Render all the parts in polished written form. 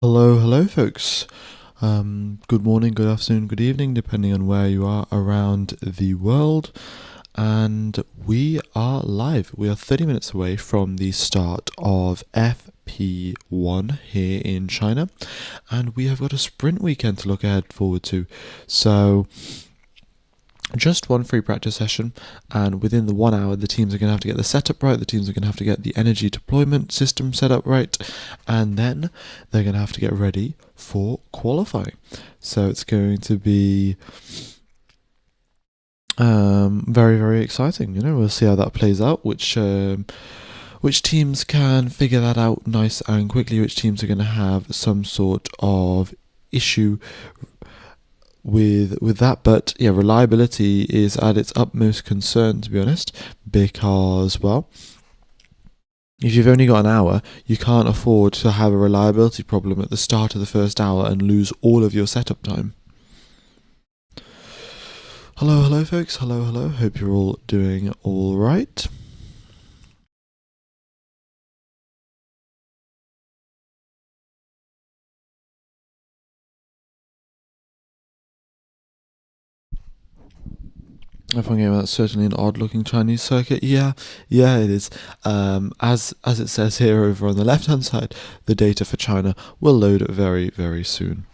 Hello, folks. Good morning, good afternoon, good evening, depending on where you are around the world. And we are live. We are 30 minutes away from the start of FP1 here in China. And we have got a sprint weekend to look ahead forward to. So, just one free practice session, and within the 1 hour the teams are going to have to get the setup right, the teams are going to have to get the energy deployment system set up right, and then they're going to have to get ready for qualifying. So it's going to be very exciting. We'll see how that plays out, which teams can figure that out nice and quickly, which teams are going to have some sort of issue with that. But yeah, reliability is at its utmost concern, to be honest, because, well, if you've only got an hour, you can't afford to have a reliability problem at the start of the first hour and lose all of your setup time. Hello, folks. Hello. Hope you're all doing all right. F1 that's certainly an odd-looking Chinese circuit. Yeah, it is. As it says here over on the left-hand side, the data for China will load very soon.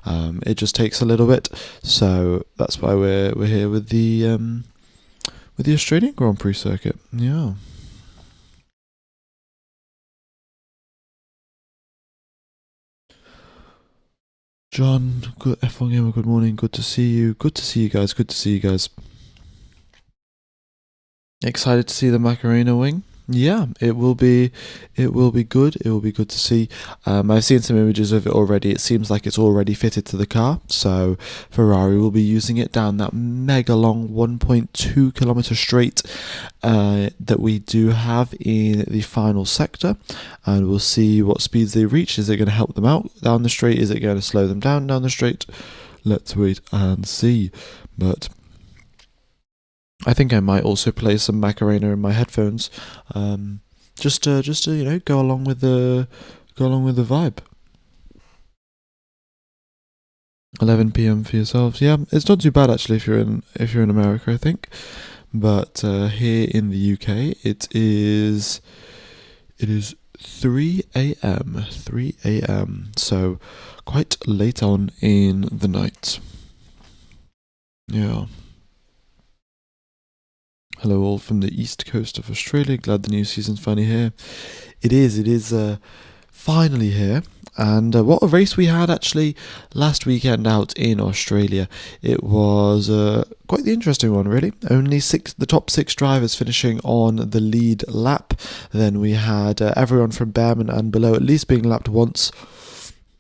It just takes a little bit, so that's why we're here with the Australian Grand Prix circuit. Yeah. John, good F1 Gamer, good morning. Good to see you. Good to see you guys. Excited to see the Macarena wing. Yeah, it will be good. It will be good to see. I've seen some images of it already. It seems like it's already fitted to the car, so Ferrari will be using it down that mega long 1.2 kilometer straight that we do have in the final sector, and we'll see what speeds they reach. Is it going to help them out down the straight? Is it going to slow them down the straight? Let's wait and see. But I think I might also play some Macarena in my headphones, just to go along with the vibe. 11 p.m. for yourselves. Yeah, it's not too bad actually if you're in America, I think. But here in the UK, it is 3 a.m. 3 a.m. So quite late on in the night. Yeah. Hello all from the east coast of Australia. Glad the new season's finally here. It is finally here. And what a race we had actually last weekend out in Australia. It was quite the interesting one, really. Only the top six drivers finishing on the lead lap. Then we had everyone from Behrman and below at least being lapped once.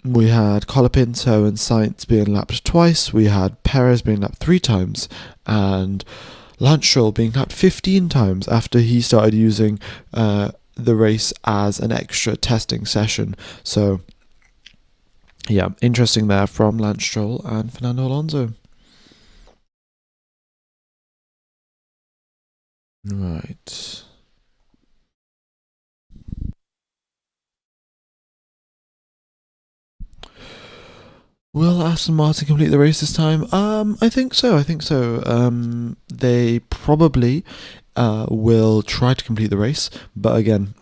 We had Colapinto and Sainz being lapped twice. We had Perez being lapped 3 times. And Lance Stroll being lapped 15 times after he started using the race as an extra testing session. So, yeah, interesting there from Lance Stroll and Fernando Alonso. Right. Will Aston Martin complete the race this time? I think so. They probably will try to complete the race, but again,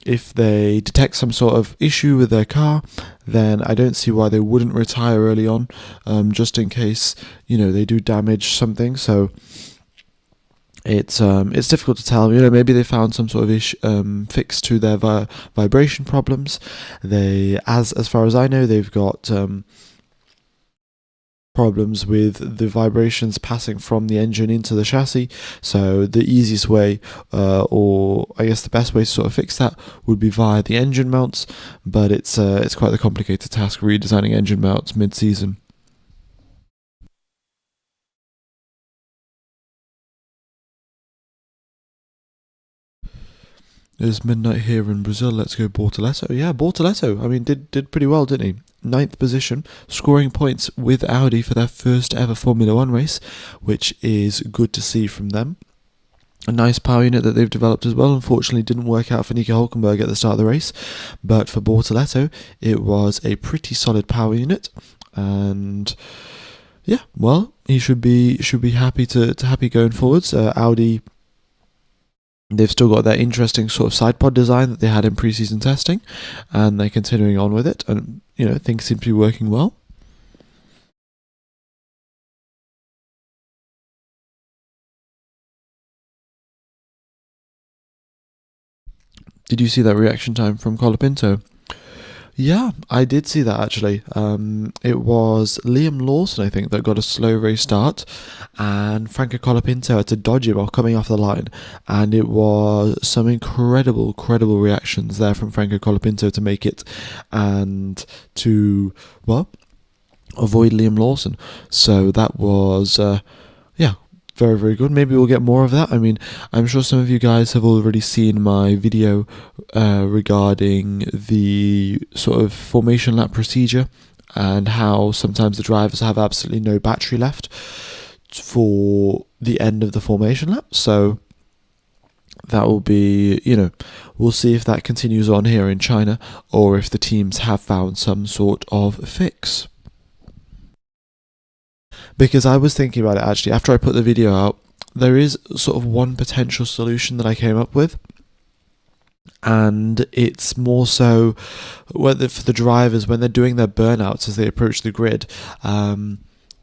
if they detect some sort of issue with their car, then I don't see why they wouldn't retire early on, just in case they do damage something. So it's difficult to tell. Maybe they found some sort of fix to their vibration problems. They, as far as I know, they've got problems with the vibrations passing from the engine into the chassis. So the easiest way, or I guess the best way to sort of fix that, would be via the engine mounts. But it's quite a complicated task redesigning engine mounts mid-season. It's midnight here in Brazil. Let's go Bortoleto. Yeah, Bortoleto. I mean, did pretty well, didn't he? 9th position, scoring points with Audi for their first ever Formula One race, which is good to see from them. a nice power unit that they've developed as well. Unfortunately, didn't work out for Nico Hülkenberg at the start of the race, but for Bortoleto, it was a pretty solid power unit, and yeah, well, he should be happy to happy going forwards. Audi, they've still got that interesting sort of side pod design that they had in preseason testing, and they're continuing on with it, and things seem to be working well. Did you see that reaction time from Colapinto? Yeah, I did see that actually. It was Liam Lawson, I think, that got a slow race start, and Franco Colapinto had to dodge him while coming off the line, and it was some incredible reactions there from Franco Colapinto to make it, and to, well, avoid Liam Lawson. So that was, yeah, very good. Maybe we'll get more of that. I mean, I'm sure some of you guys have already seen my video regarding the sort of formation lap procedure and how sometimes the drivers have absolutely no battery left for the end of the formation lap. So that will be, we'll see if that continues on here in China or if the teams have found some sort of fix. Because I was thinking about it actually after I put the video out, there is sort of one potential solution that I came up with, and it's more so whether for the drivers when they're doing their burnouts as they approach the grid,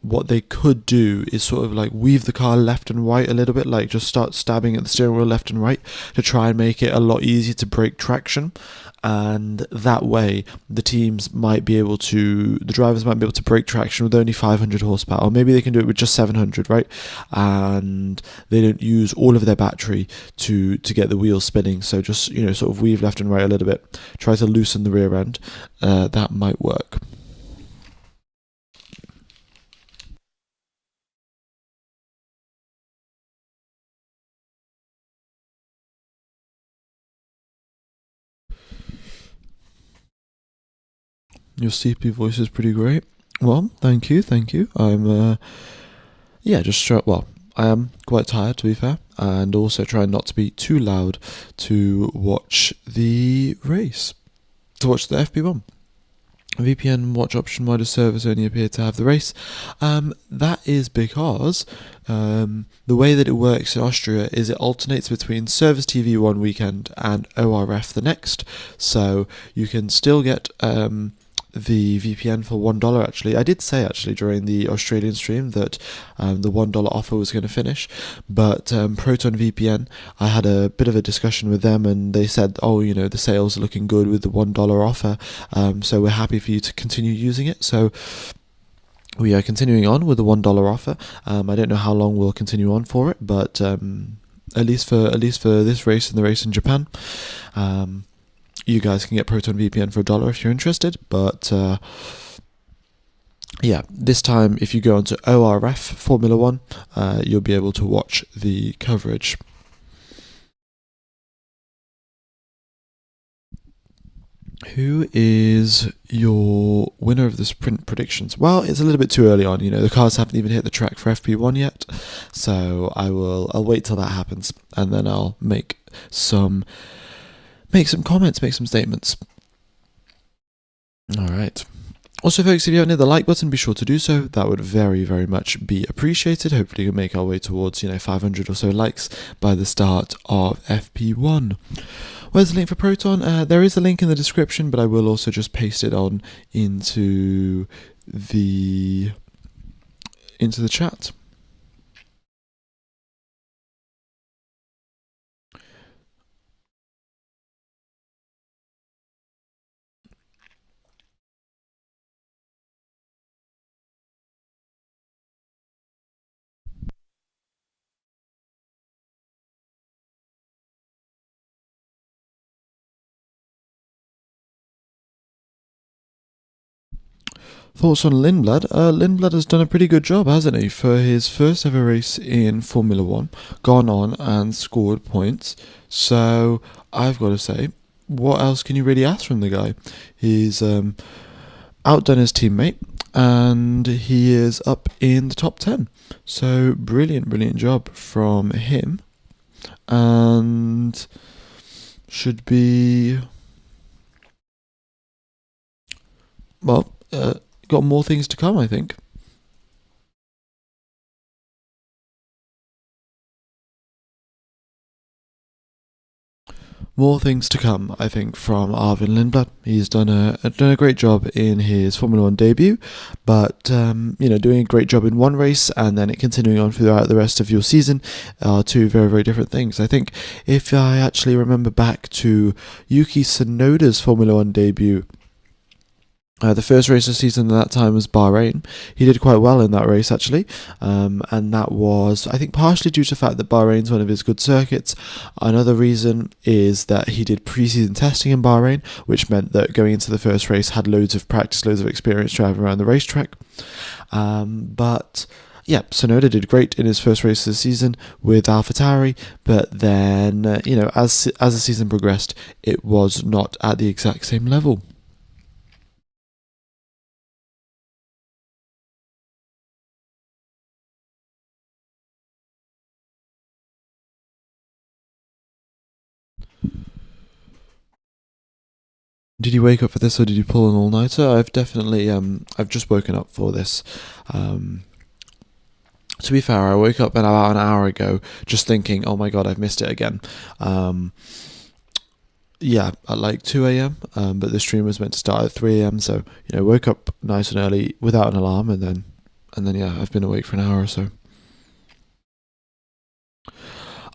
what they could do is sort of like weave the car left and right a little bit, like just start stabbing at the steering wheel left and right to try and make it a lot easier to break traction. And that way the drivers might be able to break traction with only 500 horsepower, or maybe they can do it with just 700, right? And they don't use all of their battery to get the wheels spinning. So just sort of weave left and right a little bit, try to loosen the rear end. That might work. Your CP voice is pretty great. Well, thank you. I'm, I am quite tired, to be fair, and also trying not to be too loud to watch the race, to watch the FP1. VPN watch option wider service only appear to have the race. That is because the way that it works in Austria is it alternates between Service TV one weekend and ORF the next. So you can still get the VPN for $1 actually. I did say actually during the Australian stream that the $1 offer was going to finish, but Proton VPN, I had a bit of a discussion with them and they said, the sales are looking good with the $1 offer, so we're happy for you to continue using it. So we are continuing on with the $1 offer. I don't know how long we'll continue on for it, but at least for this race and the race in Japan, you guys can get Proton VPN for $1 if you're interested, but this time if you go onto ORF Formula 1, you'll be able to watch the coverage. Who is your winner of the sprint predictions? Well, it's a little bit too early on. The cars haven't even hit the track for FP1 yet, so I'll wait till that happens, and then I'll make some comments, make some statements. Alright. Also, folks, if you haven't hit the like button, be sure to do so. That would very, very much be appreciated. Hopefully we'll make our way towards, 500 or so likes by the start of FP1. Where's the link for Proton? There is a link in the description, but I will also just paste it on into the chat. Thoughts on Lindblad? Lindblad has done a pretty good job, hasn't he? For his first ever race in Formula 1, gone on and scored points. So, I've got to say, what else can you really ask from the guy? He's outdone his teammate, and he is up in the top 10. So, brilliant job from him. and should be, well, got more things to come, I think. More things to come, I think, from Arvin Lindblad. He's done a great job in his Formula One debut, but doing a great job in one race and then it continuing on throughout the rest of your season are two very, very different things. I think if I actually remember back to Yuki Tsunoda's Formula One debut, the first race of the season at that time was Bahrain. He did quite well in that race, actually, and that was, I think, partially due to the fact that Bahrain's one of his good circuits. Another reason is that he did pre-season testing in Bahrain, which meant that going into the first race had loads of practice, loads of experience driving around the racetrack. But yeah, Tsunoda did great in his first race of the season with AlphaTauri, but then, as the season progressed, it was not at the exact same level. Did you wake up for this or did you pull an all-nighter? I've definitely, I've just woken up for this. To be fair, I woke up about an hour ago just thinking, oh my god, I've missed it again. Yeah, at like 2 a.m, but the stream was meant to start at 3 a.m, so, woke up nice and early without an alarm, and then yeah, I've been awake for an hour or so.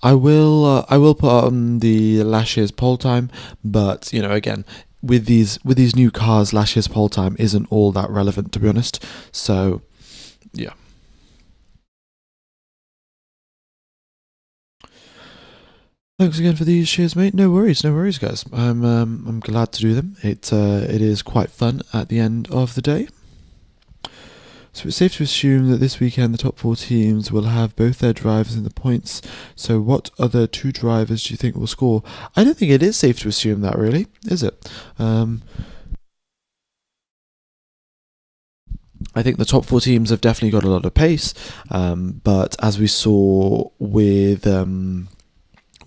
I will put on the last year's poll time, but again, with these new cars, last year's poll time isn't all that relevant, to be honest. So yeah. Thanks again for these shares, mate. No worries, guys. I'm glad to do them. It is quite fun at the end of the day. So it's safe to assume that this weekend the top four teams will have both their drivers in the points. So what other two drivers do you think will score? I don't think it is safe to assume that, really, is it? I think the top four teams have definitely got a lot of pace, but as we saw with the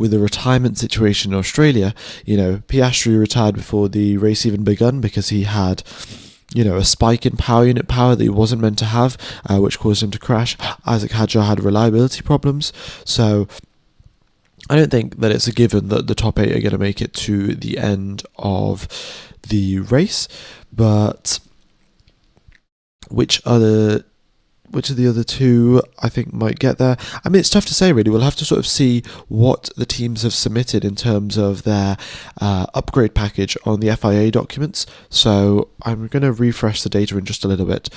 retirement situation in Australia, Piastri retired before the race even begun because he had a spike in power unit power that he wasn't meant to have, which caused him to crash. Isaac Hadjar had reliability problems, so I don't think that it's a given that the top 8 are going to make it to the end of the race, but which of the other two I think might get there? I mean, it's tough to say, really. We'll have to sort of see what the teams have submitted in terms of their upgrade package on the FIA documents. So I'm going to refresh the data in just a little bit.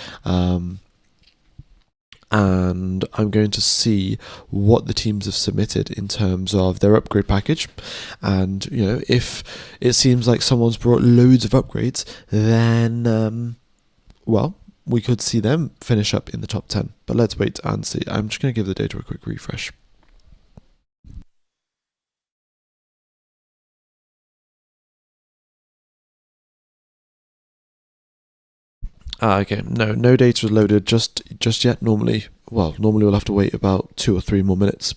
And I'm going to see what the teams have submitted in terms of their upgrade package. And, if it seems like someone's brought loads of upgrades, then, we could see them finish up in the top 10. But let's wait and see. I'm just going to give the data a quick refresh. Okay, no data is loaded just yet. Normally we'll have to wait about 2 or 3 more minutes.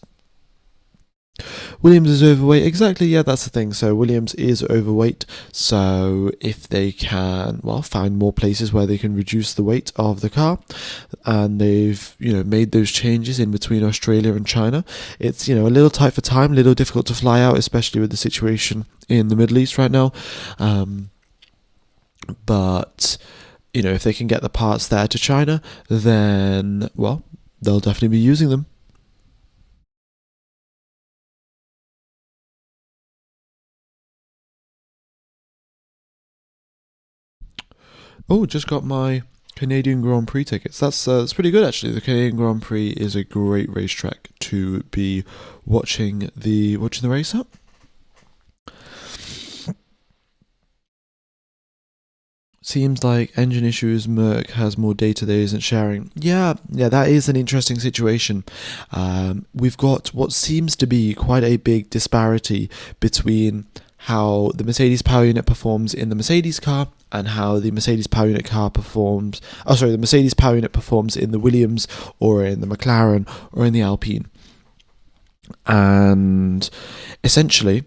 Williams is overweight. Exactly, yeah, that's the thing. So Williams is overweight. So if they can, find more places where they can reduce the weight of the car, and they've, made those changes in between Australia and China, it's, a little tight for time, a little difficult to fly out, especially with the situation in the Middle East right now. But, if they can get the parts there to China, then, they'll definitely be using them. Oh, just got my Canadian Grand Prix tickets. That's pretty good, actually. The Canadian Grand Prix is a great racetrack to be watching the race at. Seems like engine issues. Merc has more data that isn't sharing. Yeah, that is an interesting situation. We've got what seems to be quite a big disparity between how the Mercedes power unit performs in the Mercedes car and how the Mercedes power unit performs in the Williams or in the McLaren or in the Alpine. And essentially,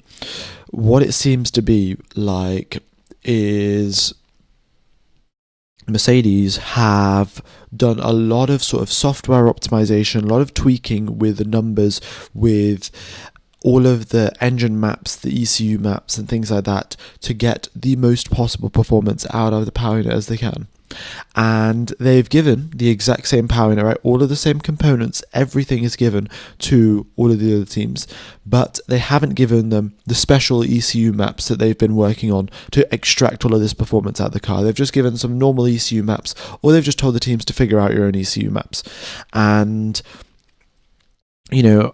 what it seems to be like is Mercedes have done a lot of sort of software optimization, a lot of tweaking with the numbers, with all of the engine maps, the ECU maps, and things like that to get the most possible performance out of the power unit as they can. And they've given the exact same power unit, right? All of the same components, everything is given to all of the other teams, but they haven't given them the special ECU maps that they've been working on to extract all of this performance out of the car. They've just given some normal ECU maps, or they've just told the teams to figure out your own ECU maps. And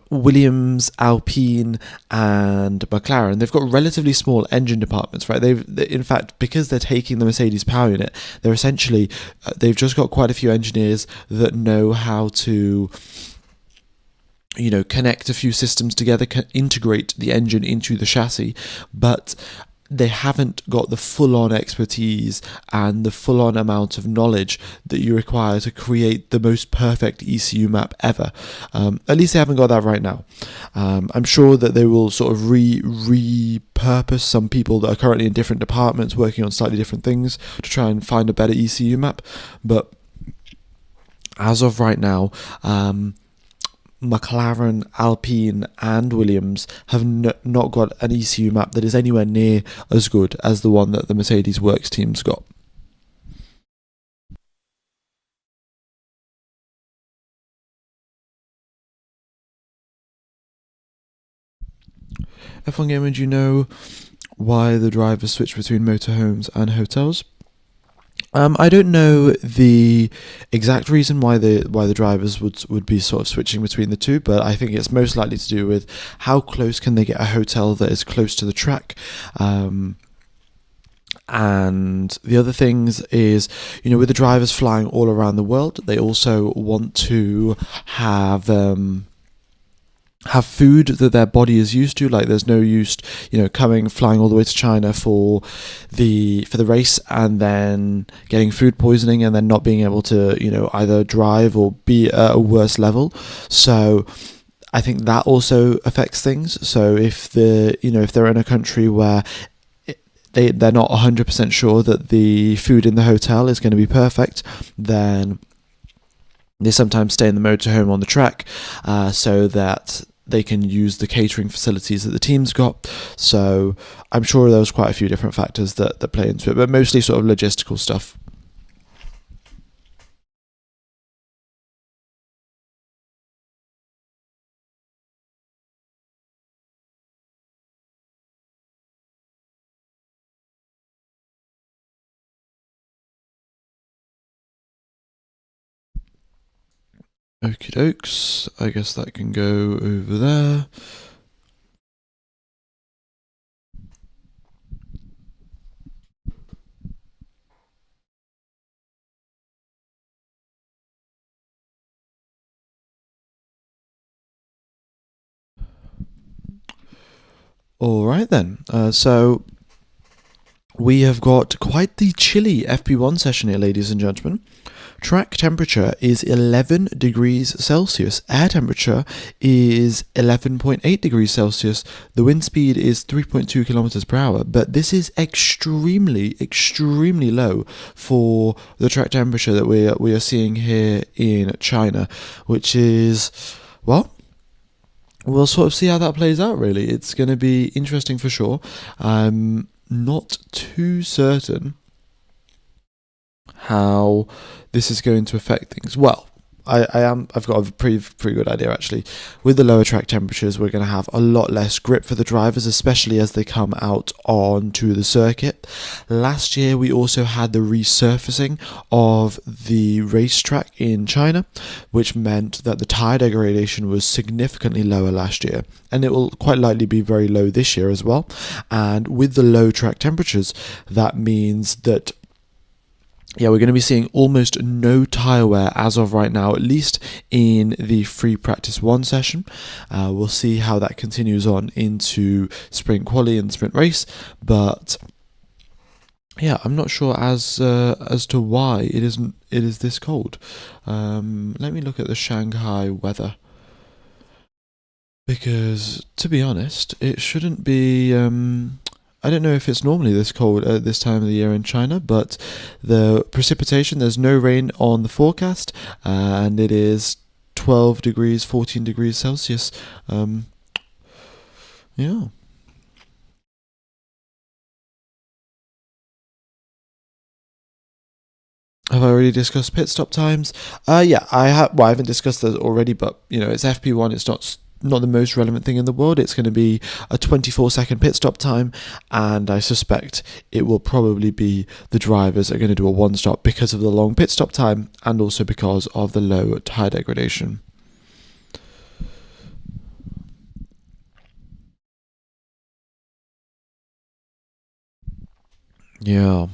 Williams, Alpine, and McLaren, they've got relatively small engine departments, right? In fact, because they're taking the Mercedes power unit, they're essentially, they've just got quite a few engineers that know how to, connect a few systems together, integrate the engine into the chassis, but they haven't got the full-on expertise and the full-on amount of knowledge that you require to create the most perfect ECU map ever. At least they haven't got that right now. I'm sure that they will sort of repurpose some people that are currently in different departments working on slightly different things to try and find a better ECU map. But as of right now, McLaren, Alpine, and Williams have not got an ECU map that is anywhere near as good as the one that the Mercedes Works team's got. F1 Gamer, do you know why the drivers switch between motorhomes and hotels? I don't know the exact reason why the drivers would be sort of switching between the two, but I think it's most likely to do with how close can they get a hotel that is close to the track. And the other things is, with the drivers flying all around the world, they also want to have food that their body is used to. Like, there's no use, flying all the way to China for the race and then getting food poisoning and then not being able to, either drive or be at a worse level. So I think that also affects things. So if they're in a country where they're not 100% sure that the food in the hotel is going to be perfect, then they sometimes stay in the motorhome on the track, so that they can use the catering facilities that the team's got. So I'm sure there was quite a few different factors that play into it, but mostly sort of logistical stuff. Okie dokes, I guess that can go over there. Alright then, so we have got quite the chilly FP1 session here, ladies and gentlemen. Track temperature is 11 degrees Celsius. Air temperature is 11.8 degrees Celsius. The wind speed is 3.2 kilometers per hour. But this is extremely, extremely low for the track temperature that we are seeing here in China, which is, well, we'll sort of see how that plays out, really. It's going to be interesting for sure. I'm not too certain how this is going to affect things. Well, I've got a pretty good idea, actually. With the lower track temperatures, we're going to have a lot less grip for the drivers, especially as they come out onto the circuit. Last year, we also had the resurfacing of the racetrack in China, which meant that the tire degradation was significantly lower last year, and it will quite likely be very low this year as well. And with the low track temperatures, that means that we're going to be seeing almost no tyre wear as of right now, at least in the free practice 1 session. We'll see how that continues on into sprint quali and sprint race, but I'm not sure as to why it is this cold. Let me look at the Shanghai weather. Because, to be honest, it shouldn't be. I don't know if it's normally this cold at this time of the year in China, but the precipitation, there's no rain on the forecast, and it is 12 degrees, 14 degrees Celsius. Yeah. Have I already discussed pit stop times? Yeah, I have. Well, I haven't discussed those already, but it's FP1. It's not the most relevant thing in the world. It's going to be a 24-second pit stop time, and I suspect it will probably be the drivers are going to do a one stop because of the long pit stop time, and also because of the low tire degradation. Yeah.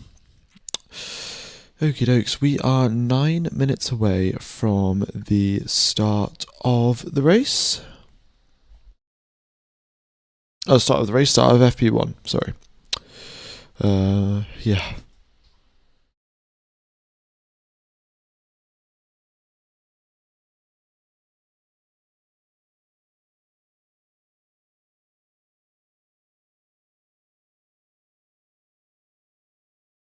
Okie dokes, we are 9 minutes away from the start of the race. Oh, start of the race, start of FP1, sorry. Yeah.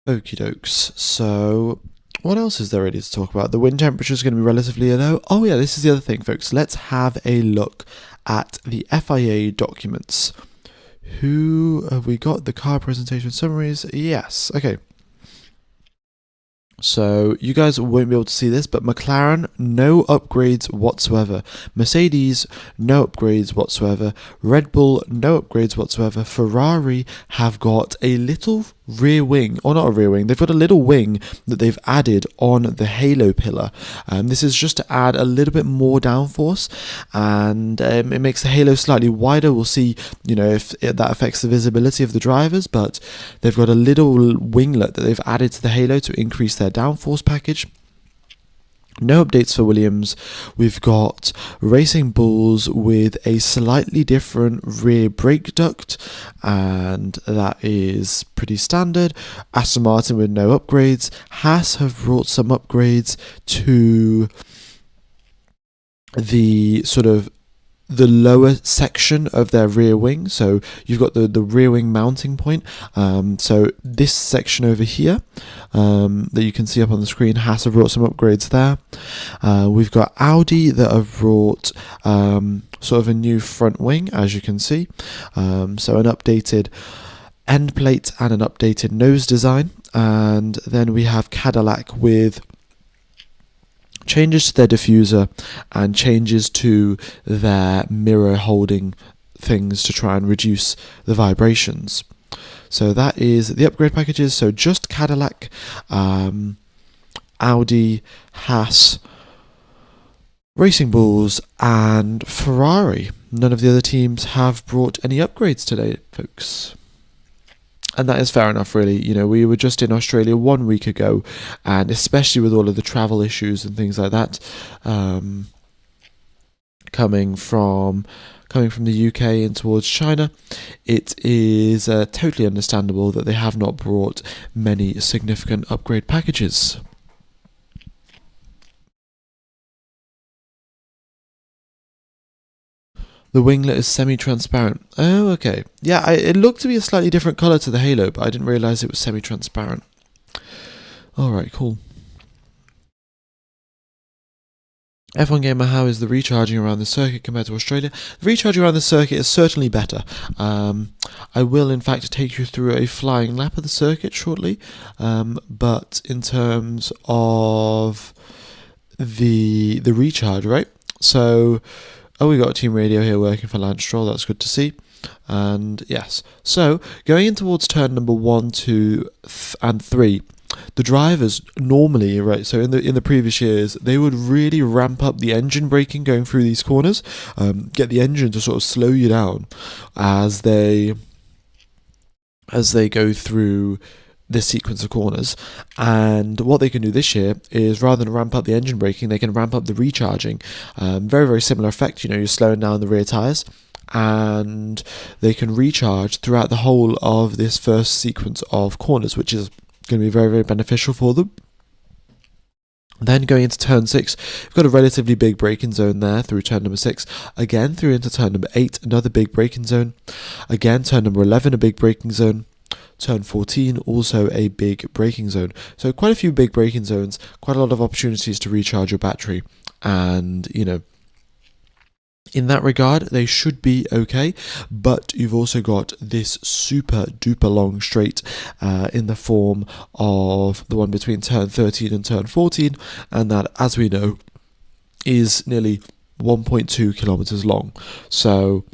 Okie dokes. So, what else is there really to talk about? The wind temperature is going to be relatively low. Oh, yeah, this is the other thing, folks. Let's have a look at the FIA documents. Who have we got? The car presentation summaries? Yes. Okay. So you guys won't be able to see this, but McLaren, no upgrades whatsoever. Mercedes, no upgrades whatsoever. Red Bull, no upgrades whatsoever. Ferrari have got a little rear wing, or not a rear wing, they've got a little wing that they've added on the halo pillar. This is just to add a little bit more downforce, and it makes the halo slightly wider. We'll see, if that affects the visibility of the drivers, but they've got a little winglet that they've added to the halo to increase their downforce package. No updates for Williams. We've got Racing Bulls with a slightly different rear brake duct, and that is pretty standard. Aston Martin with no upgrades. Haas have brought some upgrades to the sort of the lower section of their rear wing. So you've got the rear wing mounting point. So this section over here that you can see up on the screen, Haas have brought some upgrades there. We've got Audi that have brought sort of a new front wing, as you can see. So an updated end plate and an updated nose design. And then we have Cadillac with changes to their diffuser and changes to their mirror holding things to try and reduce the vibrations. So that is the upgrade packages. So just Cadillac, Audi, Haas, Racing Bulls and Ferrari. None of the other teams have brought any upgrades today, folks. And that is fair enough, really. We were just in Australia 1 week ago, and especially with all of the travel issues and things like that, coming from the UK and towards China, it is totally understandable that they have not brought many significant upgrade packages. The winglet is semi-transparent. Oh, okay. Yeah, it looked to be a slightly different colour to the halo, but I didn't realise it was semi-transparent. Alright, cool. F1 Gamer, how is the recharging around the circuit compared to Australia? The recharging around the circuit is certainly better. I will, in fact, take you through a flying lap of the circuit shortly, but in terms of the recharge, right? So, we got a team radio here working for Lance Stroll, that's good to see. And yes, so going in towards turn number 1, 2, and 3, the drivers normally, right, so in the previous years, they would really ramp up the engine braking going through these corners, get the engine to sort of slow you down as they go through this sequence of corners. And what they can do this year is, rather than ramp up the engine braking, they can ramp up the recharging. Very, very similar effect. You're slowing down the rear tyres, and they can recharge throughout the whole of this first sequence of corners, which is going to be very, very beneficial for them. Then going into turn 6, we've got a relatively big braking zone there through turn number 6. Again, through into turn number 8, another big braking zone. Again, turn number 11, a big braking zone. Turn 14, also a big braking zone. So quite a few big braking zones, quite a lot of opportunities to recharge your battery. And, in that regard, they should be okay, but you've also got this super duper long straight in the form of the one between turn 13 and turn 14, and that, as we know, is nearly 1.2 kilometers long. So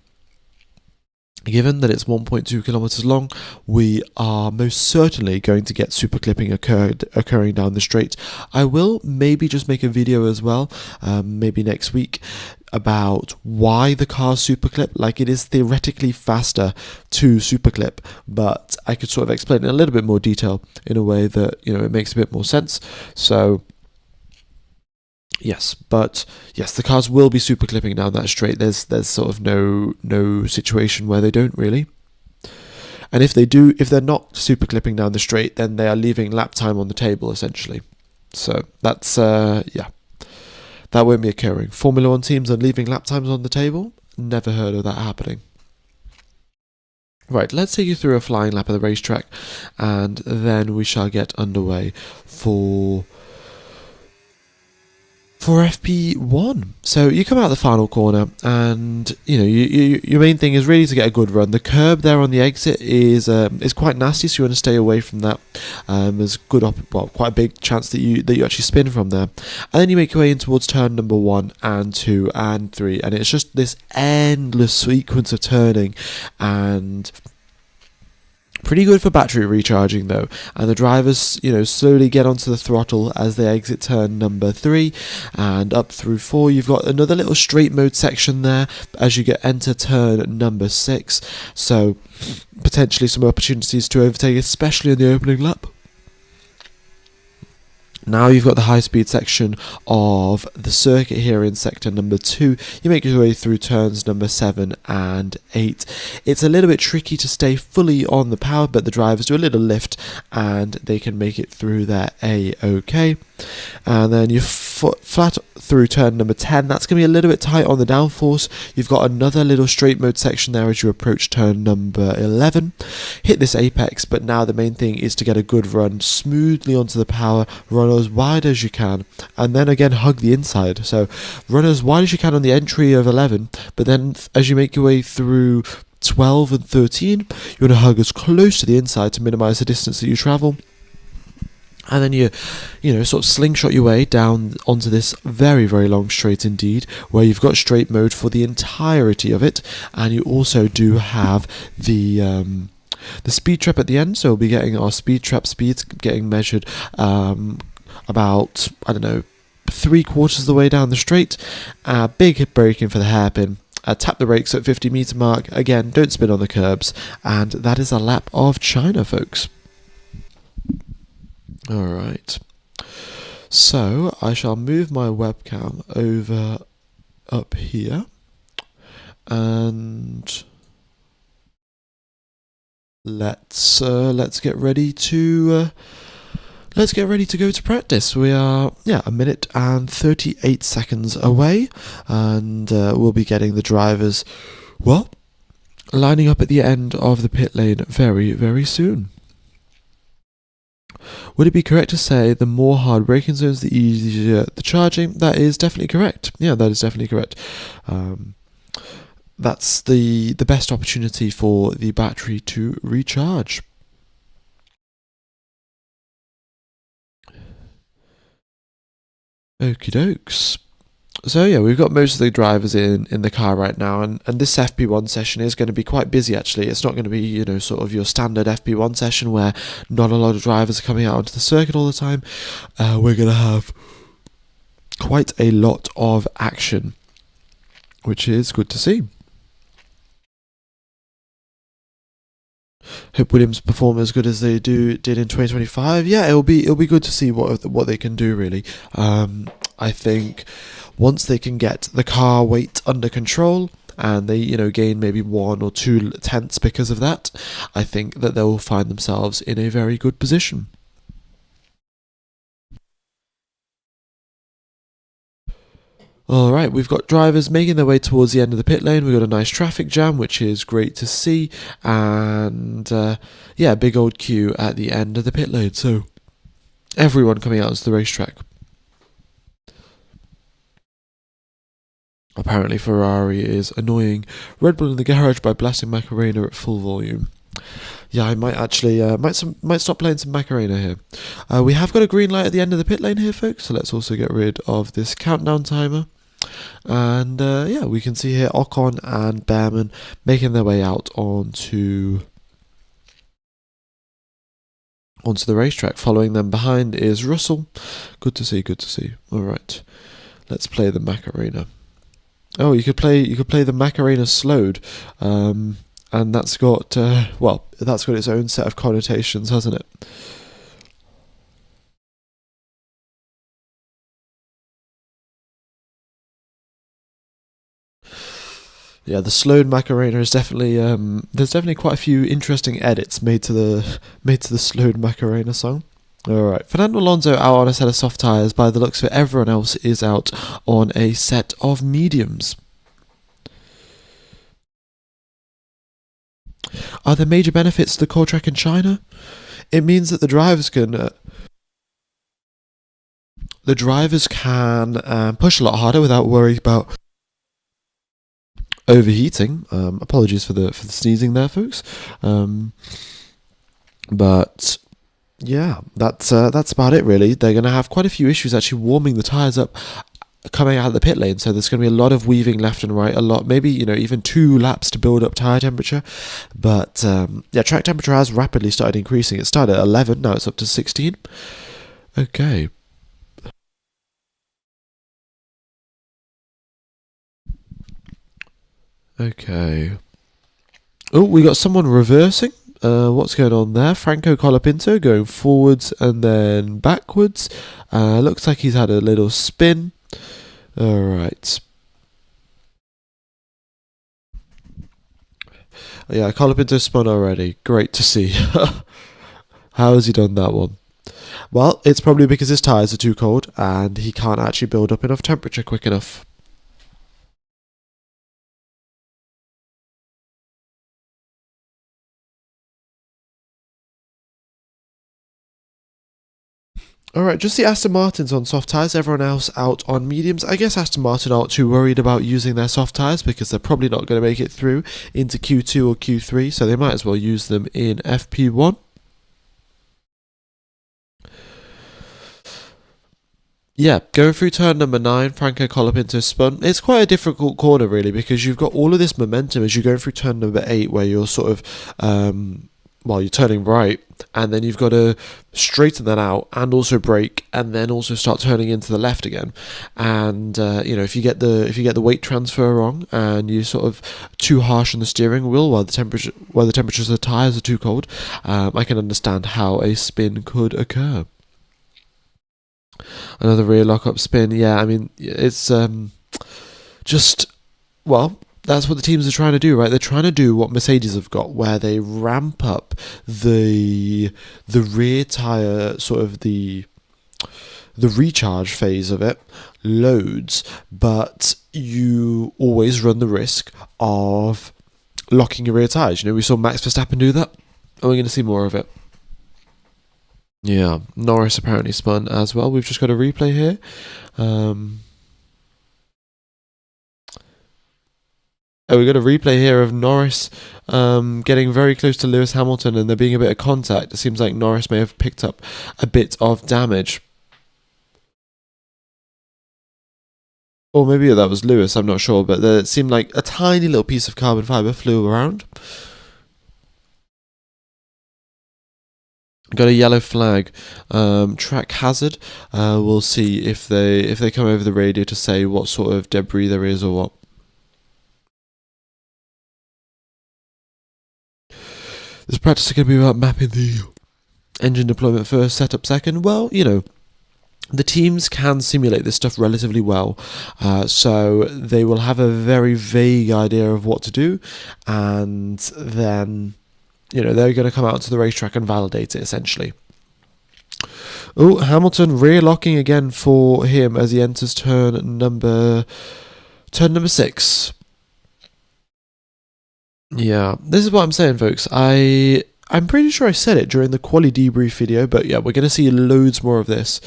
given that it's 1.2 kilometers long, we are most certainly going to get super clipping occurring down the straight. I will maybe just make a video as well, maybe next week, about why the car's superclip. Like, it is theoretically faster to superclip, but I could sort of explain in a little bit more detail in a way that, it makes a bit more sense. So yes, the cars will be super clipping down that straight. There's sort of no situation where they don't really. And if they're not super clipping down the straight, then they are leaving lap time on the table essentially. So that's that won't be occurring. Formula One teams are leaving lap times on the table. Never heard of that happening. Right, let's take you through a flying lap of the racetrack, and then we shall get underway for FP1. So you come out the final corner, and your main thing is really to get a good run. The curb there on the exit is quite nasty, so you want to stay away from that. There's quite a big chance that you actually spin from there, and then you make your way in towards turn number 1 and 2 and 3, and it's just this endless sequence of turning, and pretty good for battery recharging though. And the drivers, slowly get onto the throttle as they exit turn number 3 and up through 4. You've got another little straight mode section there as you enter turn number 6. So potentially some opportunities to overtake, especially in the opening lap. Now you've got the high-speed section of the circuit here in sector number 2. You make your way through turns number 7 and 8. It's a little bit tricky to stay fully on the power, but the drivers do a little lift and they can make it through there A-OK. And then you're flat through turn number 10. That's going to be a little bit tight on the downforce. You've got another little straight mode section there as you approach turn number 11. Hit this apex, but now the main thing is to get a good run smoothly onto the power, run as wide as you can, and then again hug the inside. So run as wide as you can on the entry of 11, but then as you make your way through 12 and 13, you want to hug as close to the inside to minimize the distance that you travel. And then you sort of slingshot your way down onto this very, very long straight indeed, where you've got straight mode for the entirety of it, and you also do have the speed trap at the end. So we'll be getting our speed trap speeds getting measured about, 3/4 of the way down the straight. Big braking for the hairpin. Tap the brakes at 50-meter mark. Again, don't spin on the curbs, and that is a lap of China, folks. Alright, so I shall move my webcam over up here, and let's get ready to go to practice. We are 1 minute and 38 seconds away, and we'll be getting the drivers lining up at the end of the pit lane very, very soon. Would it be correct to say the more hard braking zones, the easier the charging? That is definitely correct. Yeah, that is definitely correct. That's the best opportunity for the battery to recharge. Okie dokes. So yeah, we've got most of the drivers in the car right now, and this FP1 session is going to be quite busy actually. It's not going to be, sort of your standard FP1 session where not a lot of drivers are coming out onto the circuit all the time. We're going to have quite a lot of action, which is good to see. Hope Williams perform as good as they did in 2025. Yeah, it'll be good to see what they can do really. I think once they can get the car weight under control and they gain maybe 1 or 2 tenths because of that, I think that they'll find themselves in a very good position. Alright, we've got drivers making their way towards the end of the pit lane. We've got a nice traffic jam, which is great to see. And yeah, big old queue at the end of the pit lane. So everyone coming out onto the racetrack. Apparently Ferrari is annoying Red Bull in the garage by blasting Macarena at full volume. Yeah, I might actually might stop playing some Macarena here. We have got a green light at the end of the pit lane here, folks. So let's also get rid of this countdown timer. And yeah, we can see here Ocon and Behrman making their way out onto the racetrack. Following them behind is Russell. Good to see, good to see. All right, let's play the Macarena. Oh, you could play the Macarena slowed, and that's got well, that's got its own set of connotations, hasn't it? Yeah, the slowed Macarena is definitely there's definitely quite a few interesting edits made to the slowed Macarena song. Alright, Fernando Alonso out on a set of soft tyres. By the looks of it, everyone else is out on a set of mediums. Are there major benefits to the core track in China? It means that the drivers can push a lot harder without worrying about overheating. Apologies for the sneezing there, folks. But yeah, that's about it really. They're going to have quite a few issues actually warming the tyres up coming out of the pit lane, so there's going to be a lot of weaving left and right, a lot, maybe, even 2 laps to build up tyre temperature. But yeah, track temperature has rapidly started increasing. It started at 11, now it's up to 16. Okay. Okay. Oh, we got someone reversing. What's going on there? Franco Colapinto going forwards and then backwards. Looks like he's had a little spin. Alright. Yeah, Colapinto spun already. Great to see. How has he done that one? Well, it's probably because his tyres are too cold and he can't actually build up enough temperature quick enough. Alright, just the Aston Martins on soft tyres, everyone else out on mediums. I guess Aston Martin aren't too worried about using their soft tyres because they're probably not going to make it through into Q2 or Q3, so they might as well use them in FP1. Yeah, going through turn number 9, Franco Colapinto spun. It's quite a difficult corner really because you've got all of this momentum as you're going through turn number 8 where you're sort of you're turning right, and then you've got to straighten that out and also brake, and then also start turning into the left again. And if you get the weight transfer wrong and you sort of too harsh on the steering wheel while the temperatures of the tires are too cold, I can understand how a spin could occur. Another rear lock-up spin. Yeah, I mean it's just well. That's what the teams are trying to do, right? They're trying to do what Mercedes have got, where they ramp up the rear tyre, sort of the recharge phase of it, loads, but you always run the risk of locking your rear tyres. We saw Max Verstappen do that, and we're going to see more of it. Yeah, Norris apparently spun as well. We've just got a replay here. We've got a replay here of Norris getting very close to Lewis Hamilton, and there being a bit of contact. It seems like Norris may have picked up a bit of damage. Or maybe that was Lewis, I'm not sure, but it seemed like a tiny little piece of carbon fibre flew around. Got a yellow flag. Track hazard. We'll see if they come over the radio to say what sort of debris there is or what. This practice is going to be about mapping the engine deployment first, setup second. Well, the teams can simulate this stuff relatively well, so they will have a very vague idea of what to do, and then they're going to come out to the racetrack and validate it essentially. Oh, Hamilton rear locking again for him as he enters turn number 6. Yeah, this is what I'm saying, folks. I'm pretty sure I said it during the quali debrief video, but yeah, we're going to see loads more of this.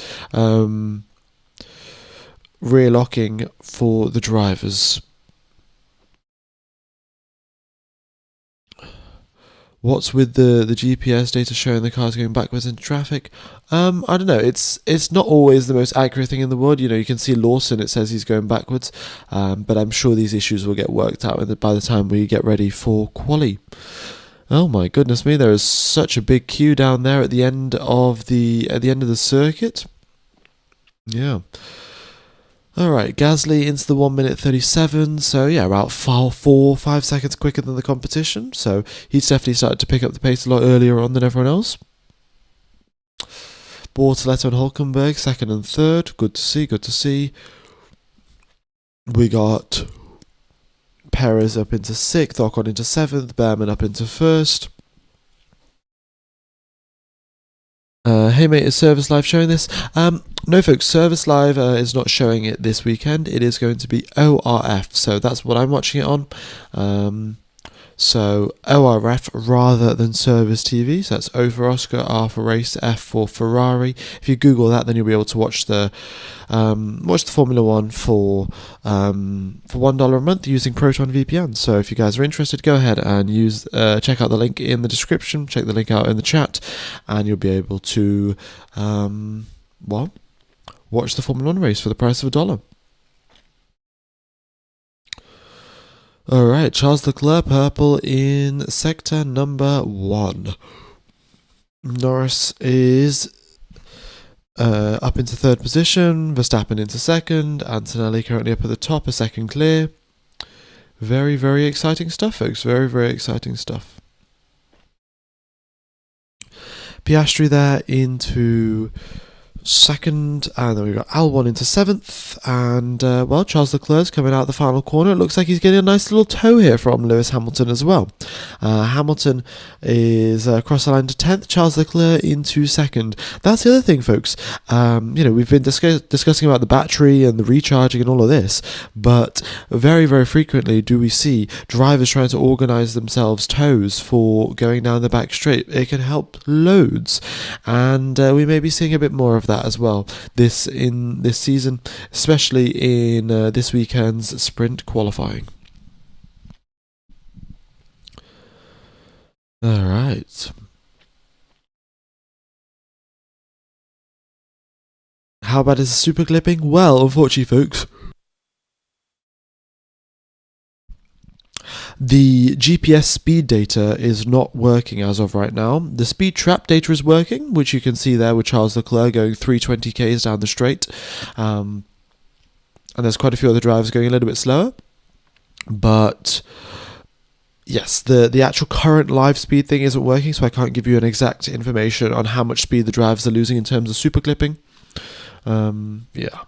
Rear locking for the drivers. What's with the GPS data showing the cars going backwards into traffic? I don't know. It's not always the most accurate thing in the world. You know, you can see Lawson. It says he's going backwards, but I'm sure these issues will get worked out by the time we get ready for quali. Oh my goodness me! There is such a big queue down there at the end of the circuit. Yeah. Alright, Gasly into the 1 minute 37, so yeah, about 5 seconds quicker than the competition, so he's definitely started to pick up the pace a lot earlier on than everyone else. Bortoleto and Hulkenberg, second and third, good to see. We got Perez up into 6th, Ocon into 7th, Behrman up into 1st. Hey mate, is Service Live showing this? No folks, Service Live is not showing it this weekend. It is going to be ORF, so that's what I'm watching it on. So ORF rather than Service TV. So that's O for Oscar, R for Race, F for Ferrari. If you Google that, then you'll be able to watch the Formula One for $1 a month using Proton VPN. So if you guys are interested, go ahead and check out the link in the description. Check the link out in the chat, and you'll be able to watch the Formula One race for the price of $1. Alright, Charles Leclerc, purple in sector number 1. Norris is up into 3rd position, Verstappen into 2nd, Antonelli currently up at the top, a second clear. Very, very exciting stuff, folks. Very, very exciting stuff. Piastri there into 2nd, and then we've got Albon into 7th, and Charles Leclerc's coming out the final corner. It looks like he's getting a nice little tow here from Lewis Hamilton as well. Hamilton is across the line to 10th, Charles Leclerc into 2nd. That's the other thing, folks. We've been discussing about the battery and the recharging and all of this, but very, very frequently do we see drivers trying to organise themselves tows for going down the back straight. It can help loads, and we may be seeing a bit more of that as well this season, especially in this weekend's sprint qualifying. Alright. How bad is the super clipping? Well, unfortunately, folks, the GPS speed data is not working as of right now. The speed trap data is working, which you can see there with Charles Leclerc going 320 k's down the straight. And there's quite a few other drivers going a little bit slower. But yes, the actual current live speed thing isn't working, so I can't give you an exact information on how much speed the drivers are losing in terms of super clipping. Yeah.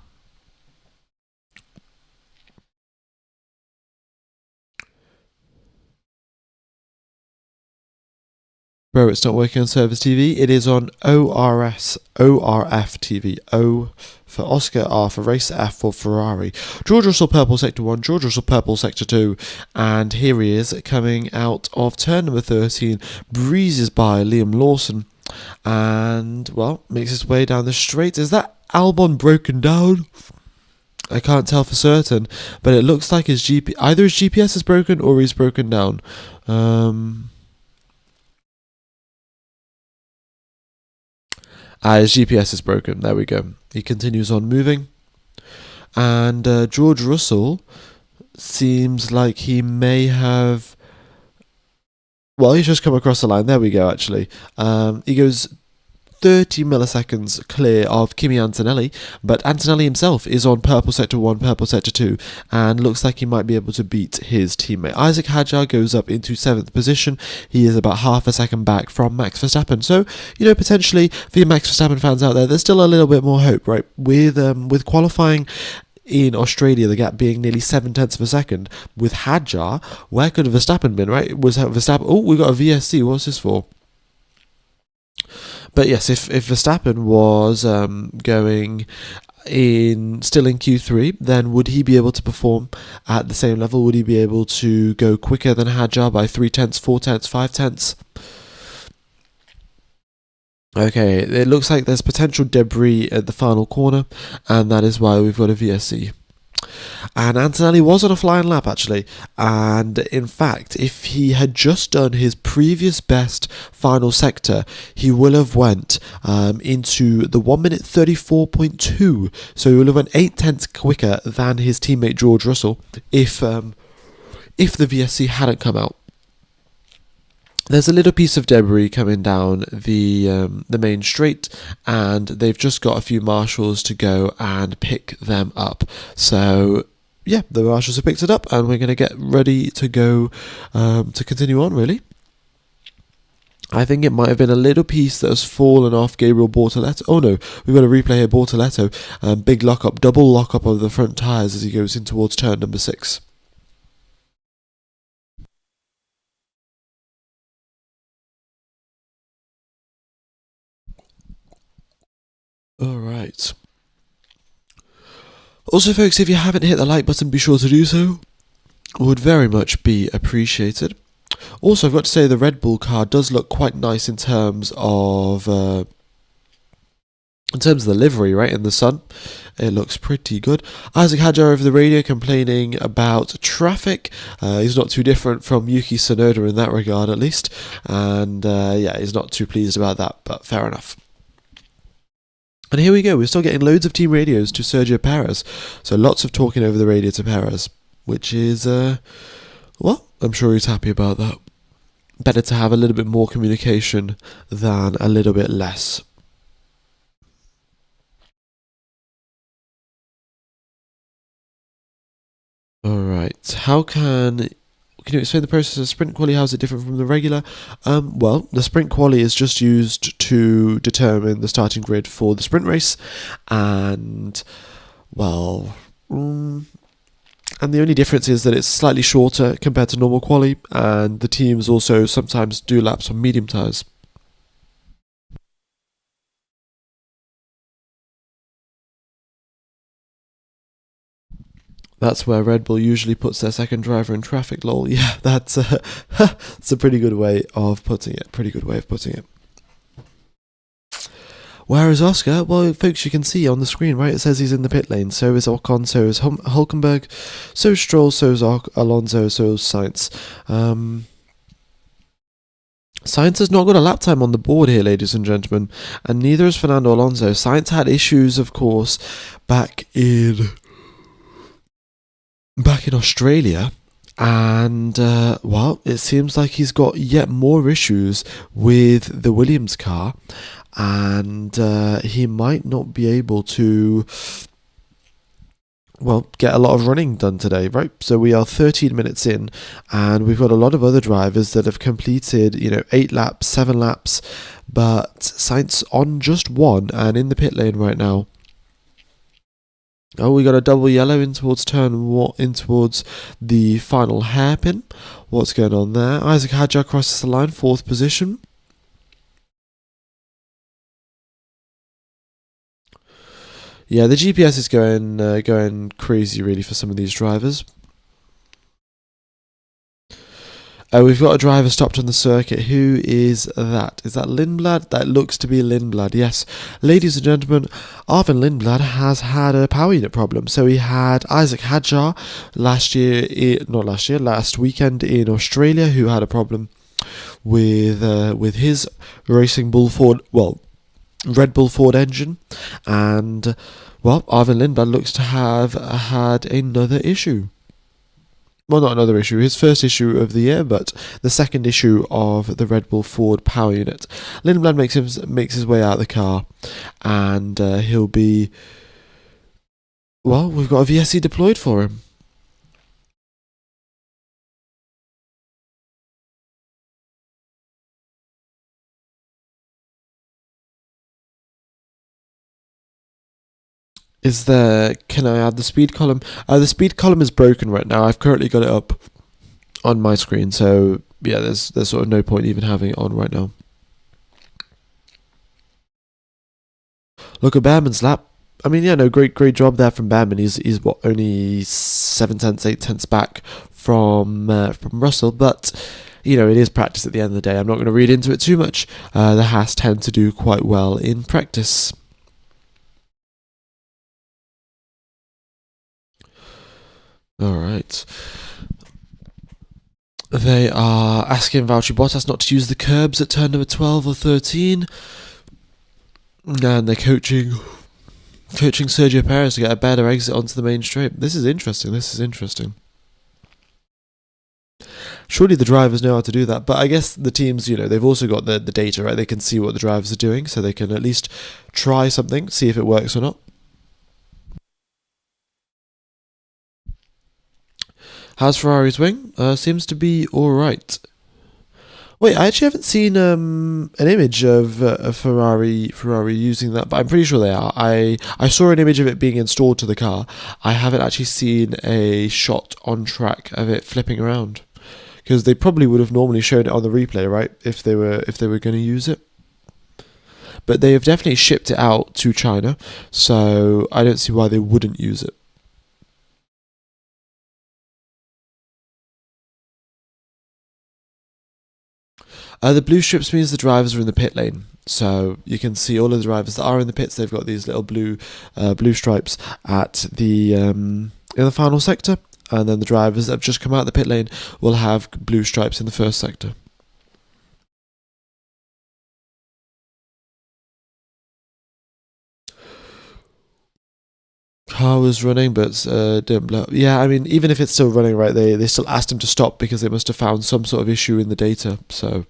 Bro, it's not working on Service TV. It is on ORF TV. O for Oscar, R for Race, F for Ferrari. George Russell, purple sector 1, George Russell, purple sector 2. And here he is coming out of turn number 13, breezes by Liam Lawson, and, makes his way down the straight. Is that Albon broken down? I can't tell for certain, but it looks like either his GPS is broken or he's broken down. His GPS is broken. There we go. He continues on moving. And George Russell seems like he may have... he's just come across the line. There we go, actually. He goes 30 milliseconds clear of Kimi Antonelli, but Antonelli himself is on purple sector 1, purple sector 2, and looks like he might be able to beat his teammate. Isaac Hadjar goes up into 7th position. He is about half a second back from Max Verstappen. So, potentially for your Max Verstappen fans out there, there's still a little bit more hope, right? With qualifying in Australia, the gap being nearly 0.7 of a second, with Hadjar, where could Verstappen been, right? Was Verstappen... Oh, we got a VSC. What's this for? But yes, if Verstappen was going still in Q3, then would he be able to perform at the same level? Would he be able to go quicker than Hadjar by 3/10, 4/10, 5/10? Okay, it looks like there's potential debris at the final corner, and that is why we've got a VSC. And Antonelli was on a flying lap actually, and in fact, if he had just done his previous best final sector, he will have went into the 1 minute 34.2, so he will have went 8/10 quicker than his teammate George Russell if the VSC hadn't come out. There's a little piece of debris coming down the main straight, and they've just got a few marshals to go and pick them up. So yeah, the marshals have picked it up, and we're going to get ready to go to continue on, really. I think it might have been a little piece that has fallen off Gabriel Bortoletto. Oh no, we've got a replay here, Bortoletto. Big lock-up, double lock-up of the front tyres as he goes in towards turn number 6. Alright. Also, folks, if you haven't hit the like button, be sure to do so. Would very much be appreciated. Also, I've got to say the Red Bull car does look quite nice in terms of the livery, right, in the sun. It looks pretty good. Isaac Hadjar over the radio complaining about traffic. He's not too different from Yuki Tsunoda in that regard, at least. And yeah, he's not too pleased about that, but fair enough. And here we go, we're still getting loads of team radios to Sergio Perez. So lots of talking over the radio to Perez, which is, well, I'm sure he's happy about that. Better to have a little bit more communication than a little bit less. Alright, can you explain the process of sprint quali? How is it different from the regular? Well, the sprint quali is just used to determine the starting grid for the sprint race, and well, and the only difference is that it's slightly shorter compared to normal quali, and the teams also sometimes do laps on medium tyres. That's where Red Bull usually puts their second driver in traffic, lol. Yeah, that's a pretty good way of putting it. Where is Oscar? Well, folks, you can see on the screen, right? It says he's in the pit lane. So is Ocon, so is Hulkenberg, so is Stroll, so is Alonso, so is Sainz. Sainz has not got a lap time on the board here, ladies and gentlemen, and neither has Fernando Alonso. Sainz had issues, of course, back in Australia, and well, it seems like he's got yet more issues with the Williams car, and he might not be able to, well, get a lot of running done today, right? So we are 13 minutes in, and we've got a lot of other drivers that have completed, 8 laps, 7 laps, but Sainz on just 1 and in the pit lane right now. Oh, we got a double yellow in towards the final hairpin. What's going on there? Isaac Hadjar crosses the line, 4th position. Yeah, the GPS is going crazy really for some of these drivers. We've got a driver stopped on the circuit. Who is that? Is that Lindblad? That looks to be Lindblad, yes. Ladies and gentlemen, Arvin Lindblad has had a power unit problem. So he had Isaac Hadjar last weekend in Australia, who had a problem with his Racing Bull Ford, well, Red Bull Ford engine. And, well, Arvin Lindblad looks to have had another issue. Well, not another issue, his first issue of the year, but the second issue of the Red Bull Ford power unit. Lindblad makes his way out of the car, and he'll be, well, we've got a VSC deployed for him. Can I add the speed column? The speed column is broken right now. I've currently got it up on my screen, so yeah, there's sort of no point even having it on right now. Look at Behrman's lap. I mean, yeah, no, great job there from Behrman. He's what, only 7 tenths, 8 tenths back from Russell, but it is practice at the end of the day. I'm not going to read into it too much. The Haas tend to do quite well in practice. All right. They are asking Valtteri Bottas not to use the curbs at turn number 12 or 13, and they're coaching Sergio Perez to get a better exit onto the main straight. This is interesting. Surely the drivers know how to do that, but I guess the teams, they've also got the data, right? They can see what the drivers are doing, so they can at least try something, see if it works or not. How's Ferrari's wing? Seems to be alright. Wait, I actually haven't seen an image of a Ferrari using that, but I'm pretty sure they are. I saw an image of it being installed to the car. I haven't actually seen a shot on track of it flipping around, because they probably would have normally shown it on the replay, right? If they were going to use it. But they have definitely shipped it out to China, so I don't see why they wouldn't use it. The blue strips means the drivers are in the pit lane. So you can see all of the drivers that are in the pits. They've got these little blue stripes at the in the final sector, and then the drivers that have just come out of the pit lane will have blue stripes in the first sector. Car was running, but didn't blow up. Yeah, I mean, even if it's still running, right, they still asked him to stop because they must have found some sort of issue in the data. So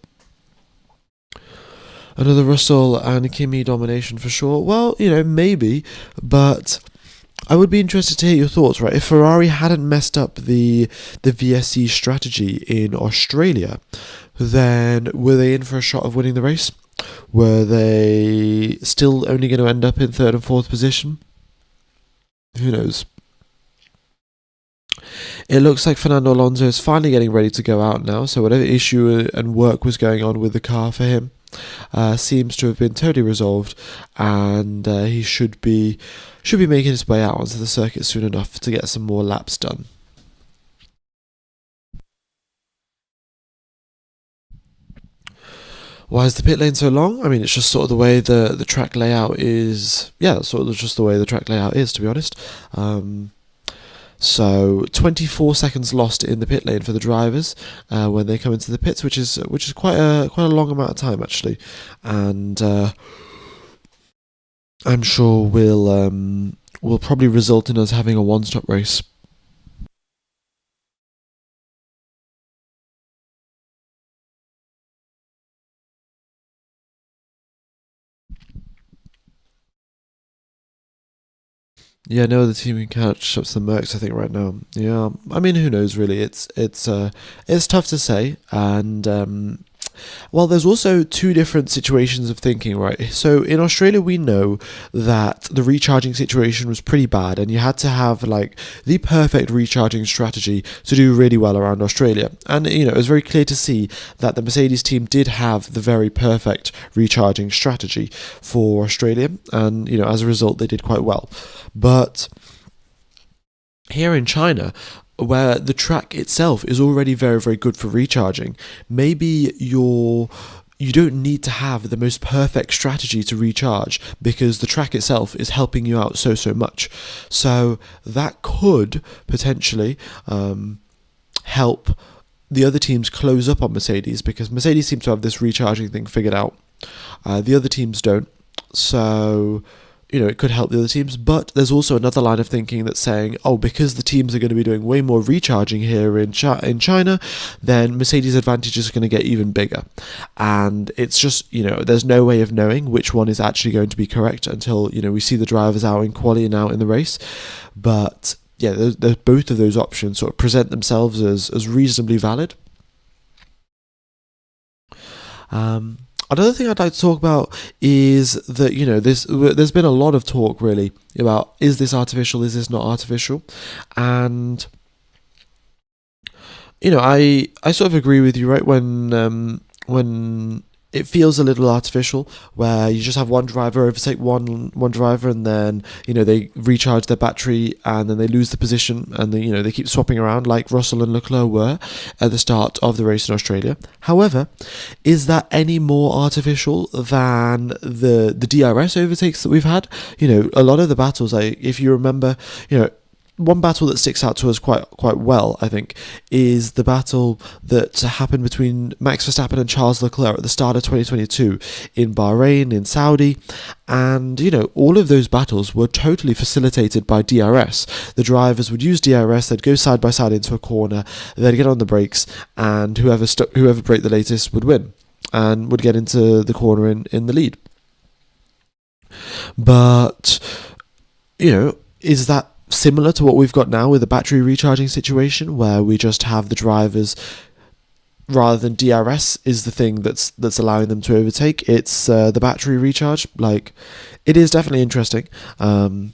another Russell and Kimi domination for sure. Well, maybe, but I would be interested to hear your thoughts, right? If Ferrari hadn't messed up the VSC strategy in Australia, then were they in for a shot of winning the race? Were they still only going to end up in third and fourth position? Who knows? It looks like Fernando Alonso is finally getting ready to go out now, so whatever issue and work was going on with the car for him seems to have been totally resolved, and he should be making his way out onto the circuit soon enough to get some more laps done. Why is the pit lane so long? I mean, it's just sort of the way the track layout is. Yeah, sort of just the way the track layout is, to be honest. So 24 seconds lost in the pit lane for the drivers when they come into the pits, which is quite a long amount of time actually, and I'm sure will probably result in us having a one-stop race. Yeah, no other team can catch up to the Mercs, I think, right now. Yeah, I mean, who knows, really? It's tough to say, and well, there's also two different situations of thinking, right? So in Australia, we know that the recharging situation was pretty bad, and you had to have like the perfect recharging strategy to do really well around Australia. And it was very clear to see that the Mercedes team did have the very perfect recharging strategy for Australia, and as a result, they did quite well. But here in China, where the track itself is already very, very good for recharging, maybe you don't need to have the most perfect strategy to recharge because the track itself is helping you out so much. So that could potentially help the other teams close up on Mercedes, because Mercedes seem to have this recharging thing figured out. The other teams don't. So it could help the other teams, but there's also another line of thinking that's saying, because the teams are going to be doing way more recharging here in China, then Mercedes' advantage is going to get even bigger. And it's just, there's no way of knowing which one is actually going to be correct until, we see the drivers out in quali and out in the race. But yeah, both of those options sort of present themselves as reasonably valid. Another thing I'd like to talk about is that there's been a lot of talk really about, is this artificial, is this not artificial, and I sort of agree with you, right? When it feels a little artificial, where you just have one driver overtake one driver, and then they recharge their battery, and then they lose the position, and then they keep swapping around like Russell and Leclerc were at the start of the race in Australia. However, is that any more artificial than the DRS overtakes that we've had? A lot of the battles, if you remember, one battle that sticks out to us quite well, I think, is the battle that happened between Max Verstappen and Charles Leclerc at the start of 2022 in Bahrain, in Saudi, and all of those battles were totally facilitated by DRS. The drivers would use DRS, they'd go side by side into a corner, they'd get on the brakes, and whoever braked the latest would win and would get into the corner in the lead. But is that similar to what we've got now with the battery recharging situation, where we just have the drivers, rather than DRS is the thing that's allowing them to overtake, it's the battery recharge? Like, it is definitely interesting, and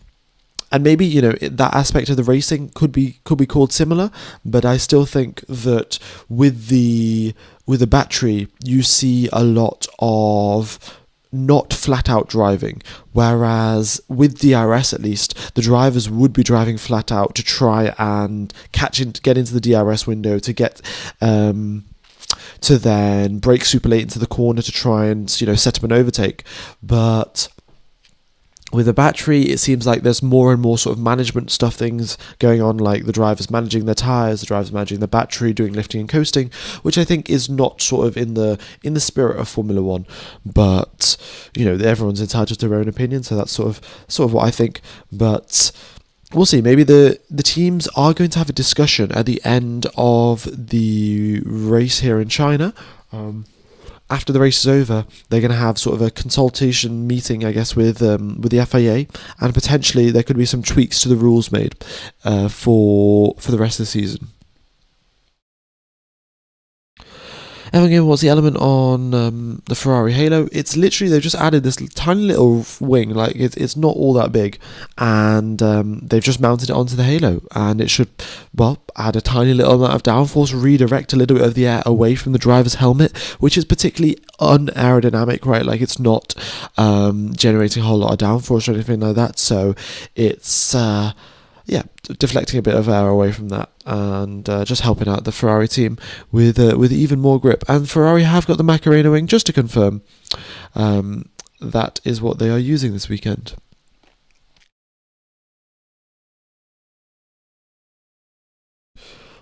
maybe that aspect of the racing could be called similar, but I still think that with the battery you see a lot of not flat out driving, whereas with DRS at least the drivers would be driving flat out to try and get into the DRS window to get to then brake super late into the corner to try and set up an overtake. But with the battery, it seems like there's more and more sort of management stuff, things going on, like the drivers managing their tyres, the drivers managing the battery, doing lifting and coasting, which I think is not sort of in the spirit of Formula One. But everyone's entitled to their own opinion, so that's sort of what I think. But we'll see. Maybe the teams are going to have a discussion at the end of the race here in China. After the race is over, they're going to have sort of a consultation meeting, I guess, with the FIA, and potentially there could be some tweaks to the rules made for the rest of the season. Again, what's the element on the Ferrari Halo? It's literally, they've just added this tiny little wing, like it's not all that big, and they've just mounted it onto the Halo, and it should, add a tiny little amount of downforce, redirect a little bit of the air away from the driver's helmet, which is particularly unaerodynamic, right? Like, it's not generating a whole lot of downforce or anything like that, so it's deflecting a bit of air away from that, and just helping out the Ferrari team with even more grip. And Ferrari have got the Macarena wing, just to confirm. That is what they are using this weekend.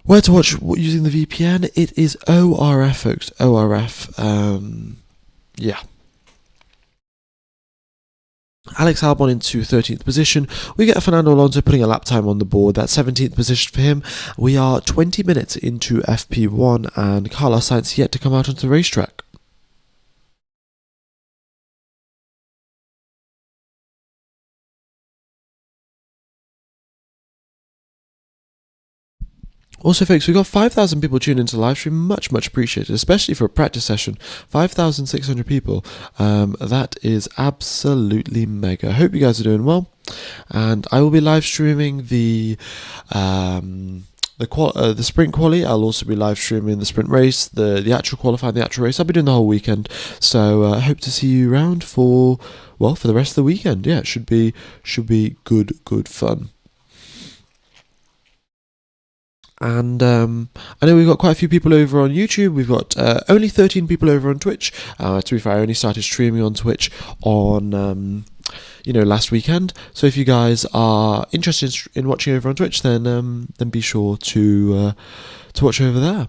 Where to watch using the VPN? It is ORF, folks. ORF. Alex Albon into 13th position. We get Fernando Alonso putting a lap time on the board. That's 17th position for him. We are 20 minutes into FP1, and Carlos Sainz yet to come out onto the racetrack. Also, folks, we've got 5,000 people tuned into the live stream. Much, much appreciated, especially for a practice session. 5,600 people. That is absolutely mega. I hope you guys are doing well. And I will be live streaming the sprint quali. I'll also be live streaming the sprint race, the actual qualifying, the actual race. I'll be doing the whole weekend. So I hope to see you around for the rest of the weekend. Yeah, it should be good fun. And I know we've got quite a few people over on YouTube. We've got only 13 people over on Twitch. To be fair, I only started streaming on Twitch on last weekend. So if you guys are interested in watching over on Twitch, then be sure to watch over there.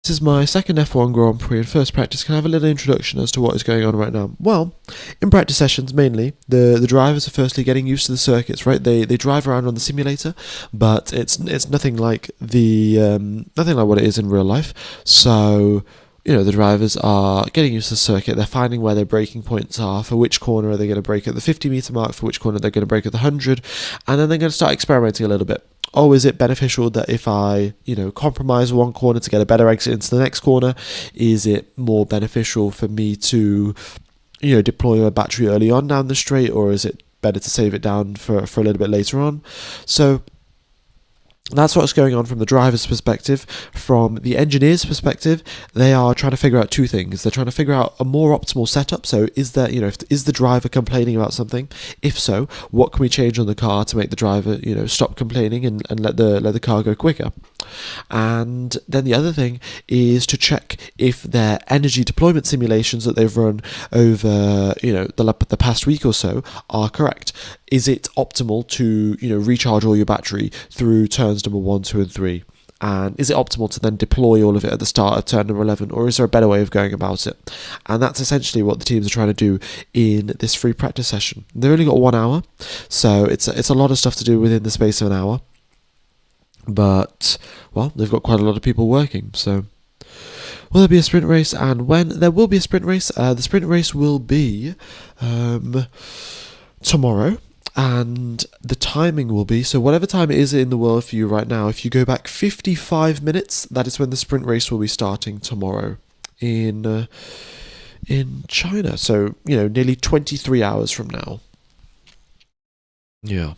This is my second F1 Grand Prix and first practice. Can I have a little introduction as to what is going on right now? Well, in practice sessions mainly, the drivers are firstly getting used to the circuits, right? They drive around on the simulator, but it's nothing like nothing like what it is in real life. So the drivers are getting used to the circuit. They're finding where their braking points are, for which corner are they going to brake at the 50 meter mark, for which corner they're going to brake at the 100, and then they're going to start experimenting a little bit. Oh, is it beneficial that if I, compromise one corner to get a better exit into the next corner? Is it more beneficial for me to, deploy my battery early on down the straight, or is it better to save it down for a little bit later on? So That's what's going on from the driver's perspective. From the engineer's perspective, they are trying to figure out two things. They're trying to figure out a more optimal setup. So is there, is the driver complaining about something? If so, what can we change on the car to make the driver, stop complaining and let the car go quicker? And then the other thing is to check if their energy deployment simulations that they've run over, the past week or so are correct. Is it optimal to, recharge all your battery through turns number 1, 2, and 3? And is it optimal to then deploy all of it at the start of turn number 11, or is there a better way of going about it? And that's essentially what the teams are trying to do in this free practice session. They've only got 1 hour, so it's a lot of stuff to do within the space of an hour. But, well, they've got quite a lot of people working, so... Will there be a sprint race? And when there will be a sprint race, the sprint race will be tomorrow. And the timing will be, so whatever time it is in the world for you right now, if you go back 55 minutes, that is when the sprint race will be starting tomorrow in China. So, nearly 23 hours from now. Yeah.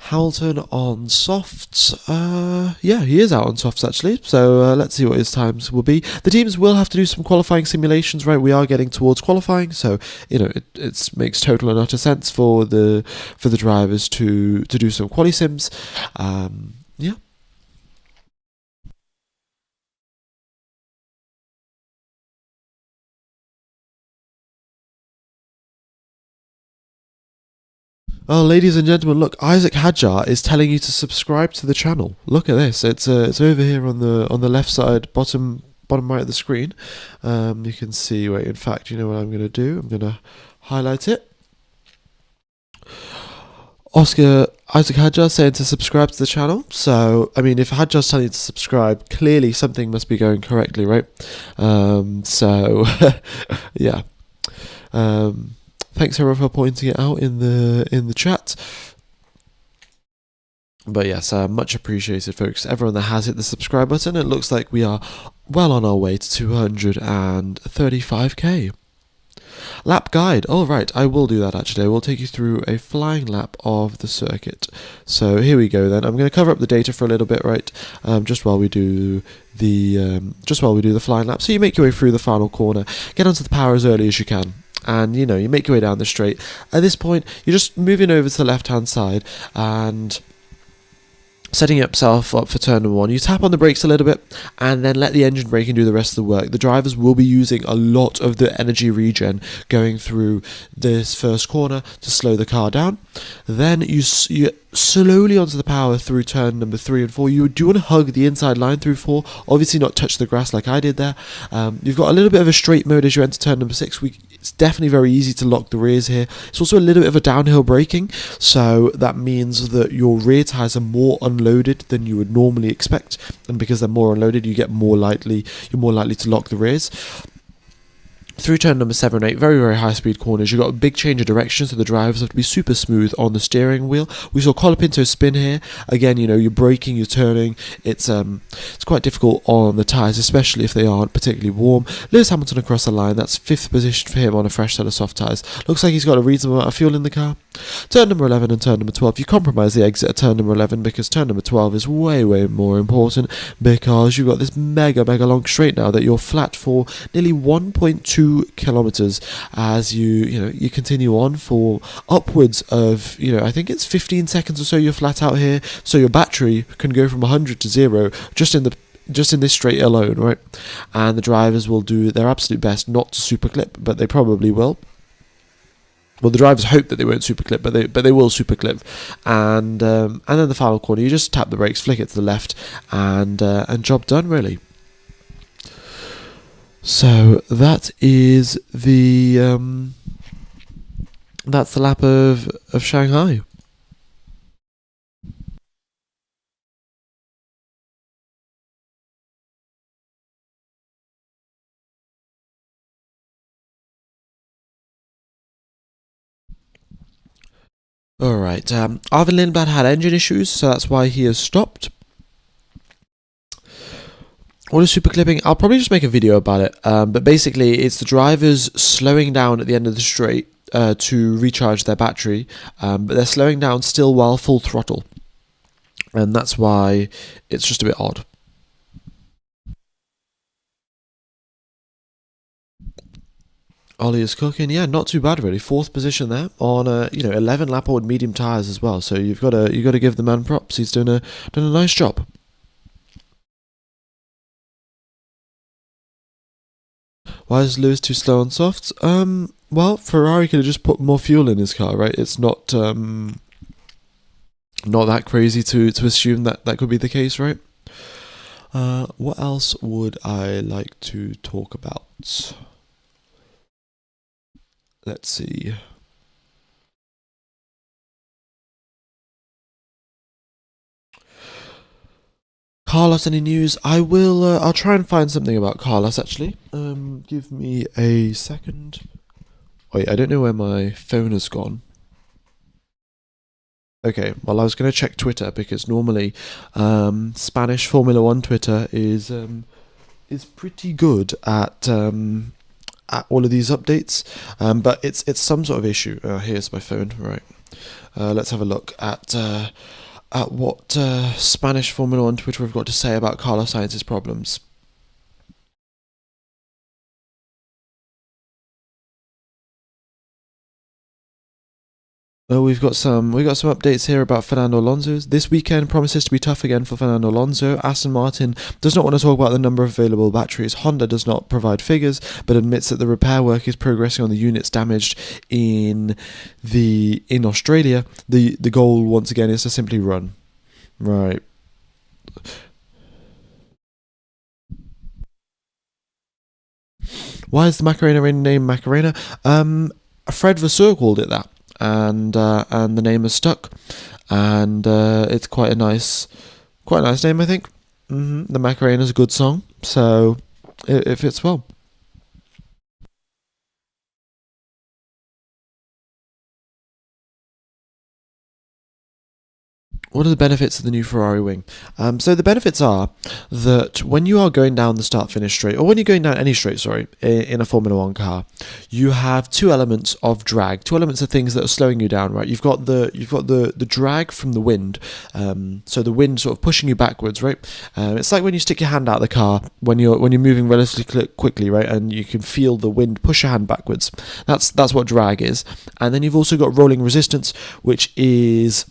Hamilton on softs. Yeah, he is out on softs actually. So let's see what his times will be. The teams will have to do some qualifying simulations, right? We are getting towards qualifying, so it makes total and utter sense for the drivers to do some quali sims. Yeah. Oh, ladies and gentlemen, look, Isaac Hadjar is telling you to subscribe to the channel. Look at this. It's over here on the left side, bottom right of the screen. You can see. Wait, in fact, you know what I'm going to do? I'm going to highlight it. Isaac Hadjar saying to subscribe to the channel. So, I mean, if Hadjar's telling you to subscribe, clearly something must be going correctly, right? So, yeah. Thanks everyone for pointing it out in the chat. But yes, much appreciated, folks. Everyone that has hit the subscribe button. It looks like we are well on our way to 235k. Lap guide. All right, I will do that actually. I will take you through a flying lap of the circuit. So here we go then. I'm going to cover up the data for a little bit, right? Just while we do the flying lap. So you make your way through the final corner. Get onto the power as early as you can. And, you make your way down the straight. At this point, you're just moving over to the left-hand side and setting yourself up for turn number 1. You tap on the brakes a little bit and then let the engine brake and do the rest of the work. The drivers will be using a lot of the energy regen going through this first corner to slow the car down. Then you slowly onto the power through turn number 3 and 4. You do want to hug the inside line through 4, obviously not touch the grass like I did there. You've got a little bit of a straight mode as you enter turn number 6. It's definitely very easy to lock the rears here. It's also a little bit of a downhill braking, so that means that your rear tyres are more unloaded than you would normally expect, and because they're more unloaded, you're more likely to lock the rears. Through turn number 7 and 8, very, very high speed corners. You've got a big change of direction, so the drivers have to be super smooth on the steering wheel. We saw Colapinto spin here. Again, you're braking, you're turning. It's quite difficult on the tyres, especially if they aren't particularly warm. Lewis Hamilton across the line. That's 5th position for him on a fresh set of soft tyres. Looks like he's got a reasonable amount of fuel in the car. Turn number 11 and turn number 12. You compromise the exit at turn number 11 because turn number 12 is way, way more important because you've got this mega, mega long straight now that you're flat for nearly 1.2 kilometers as you continue on for upwards of I think it's 15 seconds or so you're flat out here, so your battery can go from 100 to 0 just in this straight alone, right? And the drivers will do their absolute best not to super clip, but they probably will. Well, the drivers hope that they won't super clip, but they will super clip, and then the final corner, you just tap the brakes, flick it to the left, and job done, really. So that is that's the lap of Shanghai. Alright, Arvin Lindblad had engine issues, so that's why he has stopped. What is super clipping? I'll probably just make a video about it, but basically it's the drivers slowing down at the end of the straight to recharge their battery, but they're slowing down still while full throttle, and that's why it's just a bit odd. Ollie is cooking, yeah, not too bad really. Fourth position there on 11 lap old medium tires as well. So you got to give the man props. He's done a nice job. Why is Lewis too slow on softs? Well, Ferrari could have just put more fuel in his car, right? It's not that crazy to assume that that could be the case, right? What else would I like to talk about? Let's see. Carlos, any news? I will. I'll try and find something about Carlos. Actually, give me a second. Wait, I don't know where my phone has gone. Okay, well, I was going to check Twitter because normally, Spanish Formula One Twitter is pretty good at all of these updates, but it's some sort of issue. Here's my phone. Right, let's have a look at what Spanish Formula One Twitter have got to say about Carlos Sainz's problems. Oh, we got some updates here about Fernando Alonso. This weekend promises to be tough again for Fernando Alonso. Aston Martin does not want to talk about the number of available batteries. Honda does not provide figures, but admits that the repair work is progressing on the units damaged in Australia. The goal once again is to simply run. Right. Why is the Macarena named Macarena? Fred Vasseur called it that, and the name has stuck, and it's quite a nice name, I think. The Macarena is a good song, so it fits well. What are the benefits of the new Ferrari wing? So the benefits are that when you are going down the start-finish straight, or when you're going down any straight, sorry, in a Formula One car, you have two elements of drag, two elements of things that are slowing you down. Right, you've got the drag from the wind, so the wind sort of pushing you backwards. Right, it's like when you stick your hand out of the car when you're moving relatively quickly, right, and you can feel the wind push your hand backwards. That's what drag is, and then you've also got rolling resistance, which is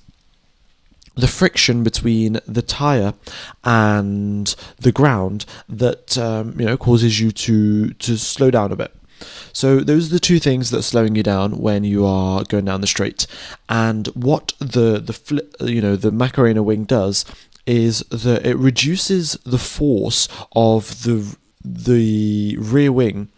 the friction between the tire and the ground that causes you to slow down a bit. So those are the two things that are slowing you down when you are going down the straight. And what the Macarena wing does is that it reduces the force of the rear wing,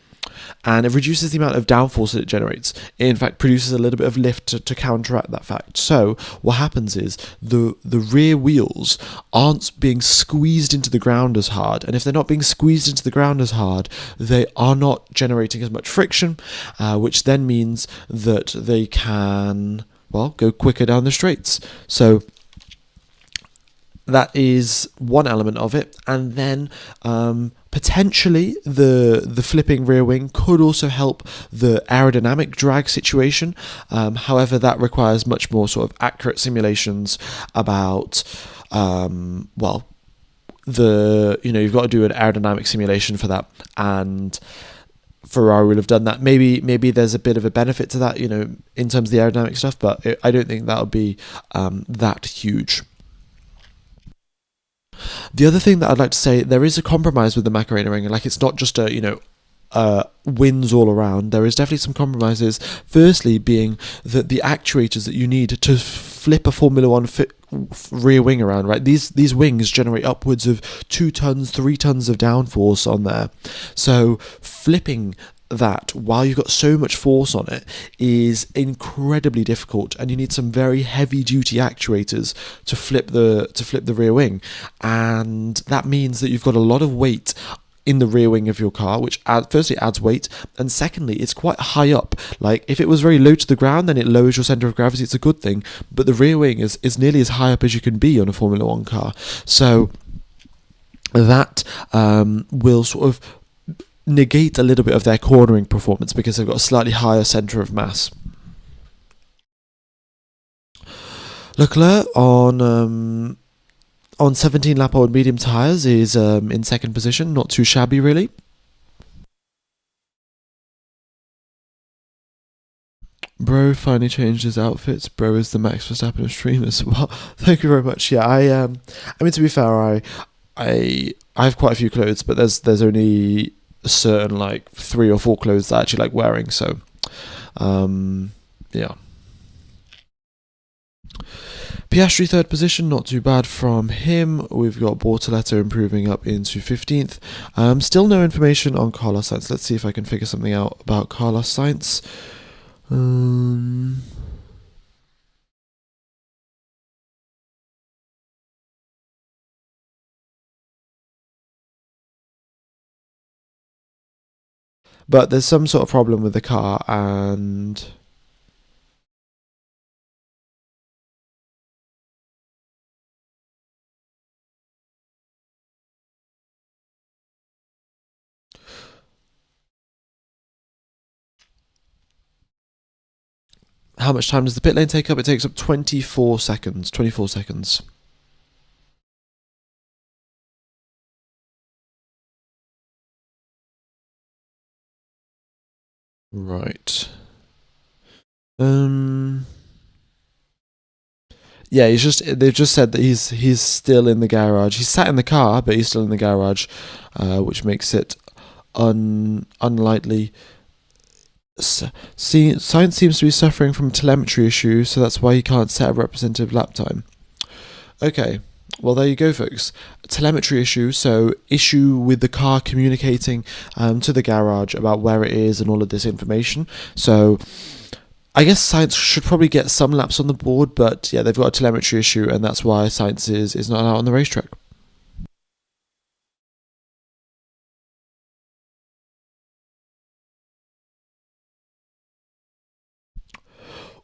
and it reduces the amount of downforce that it generates. It, in fact, produces a little bit of lift to counteract that fact. So what happens is the rear wheels aren't being squeezed into the ground as hard, and if they're not being squeezed into the ground as hard, they are not generating as much friction, which then means that they can, well, go quicker down the straights. So that is one element of it, and then potentially the flipping rear wing could also help the aerodynamic drag situation. However, that requires much more sort of accurate simulations about you've got to do an aerodynamic simulation for that, and Ferrari will have done that. Maybe there's a bit of a benefit to that, in terms of the aerodynamic stuff, but I don't think that would be that huge. The other thing that I'd like to say, there is a compromise with the Macarena ring. Like, it's not just wins all around. There is definitely some compromises. Firstly, being that the actuators that you need to flip a Formula One rear wing around, right? These wings generate upwards of 2 tons, 3 tons of downforce on there. So flipping that while you've got so much force on it is incredibly difficult, and you need some very heavy duty actuators to flip the rear wing, and that means that you've got a lot of weight in the rear wing of your car, which firstly adds weight, and secondly, it's quite high up. Like, if it was very low to the ground, then it lowers your center of gravity. It's a good thing, but the rear wing is nearly as high up as you can be on a Formula One car. So that will sort of negate a little bit of their cornering performance because they've got a slightly higher center of mass. Leclerc on 17 lap old medium tyres is in second position, not too shabby really. Bro finally changed his outfits. Bro is the Max Verstappen of streamers. Well, thank you very much. Yeah, I mean, to be fair, I have quite a few clothes, but there's only a certain like 3 or 4 clothes that I actually like wearing. So, yeah. Piastri third position, not too bad from him. We've got Bortoletto improving up into 15th. Still no information on Carlos Sainz. Let's see if I can figure something out about Carlos Sainz. But there's some sort of problem with the car, and how much time does the pit lane take up? It takes up 24 seconds. 24 seconds. Right. Yeah, they've just said that he's still in the garage. He's sat in the car, but he's still in the garage, which makes it unlikely. Sainz seems to be suffering from telemetry issues, so that's why he can't set a representative lap time. Okay, well there you go, folks. Telemetry issue, so issue with the car communicating to the garage about where it is and all of this information. So I guess Sainz should probably get some laps on the board, but yeah, they've got a telemetry issue, and that's why Sainz is not out on the racetrack.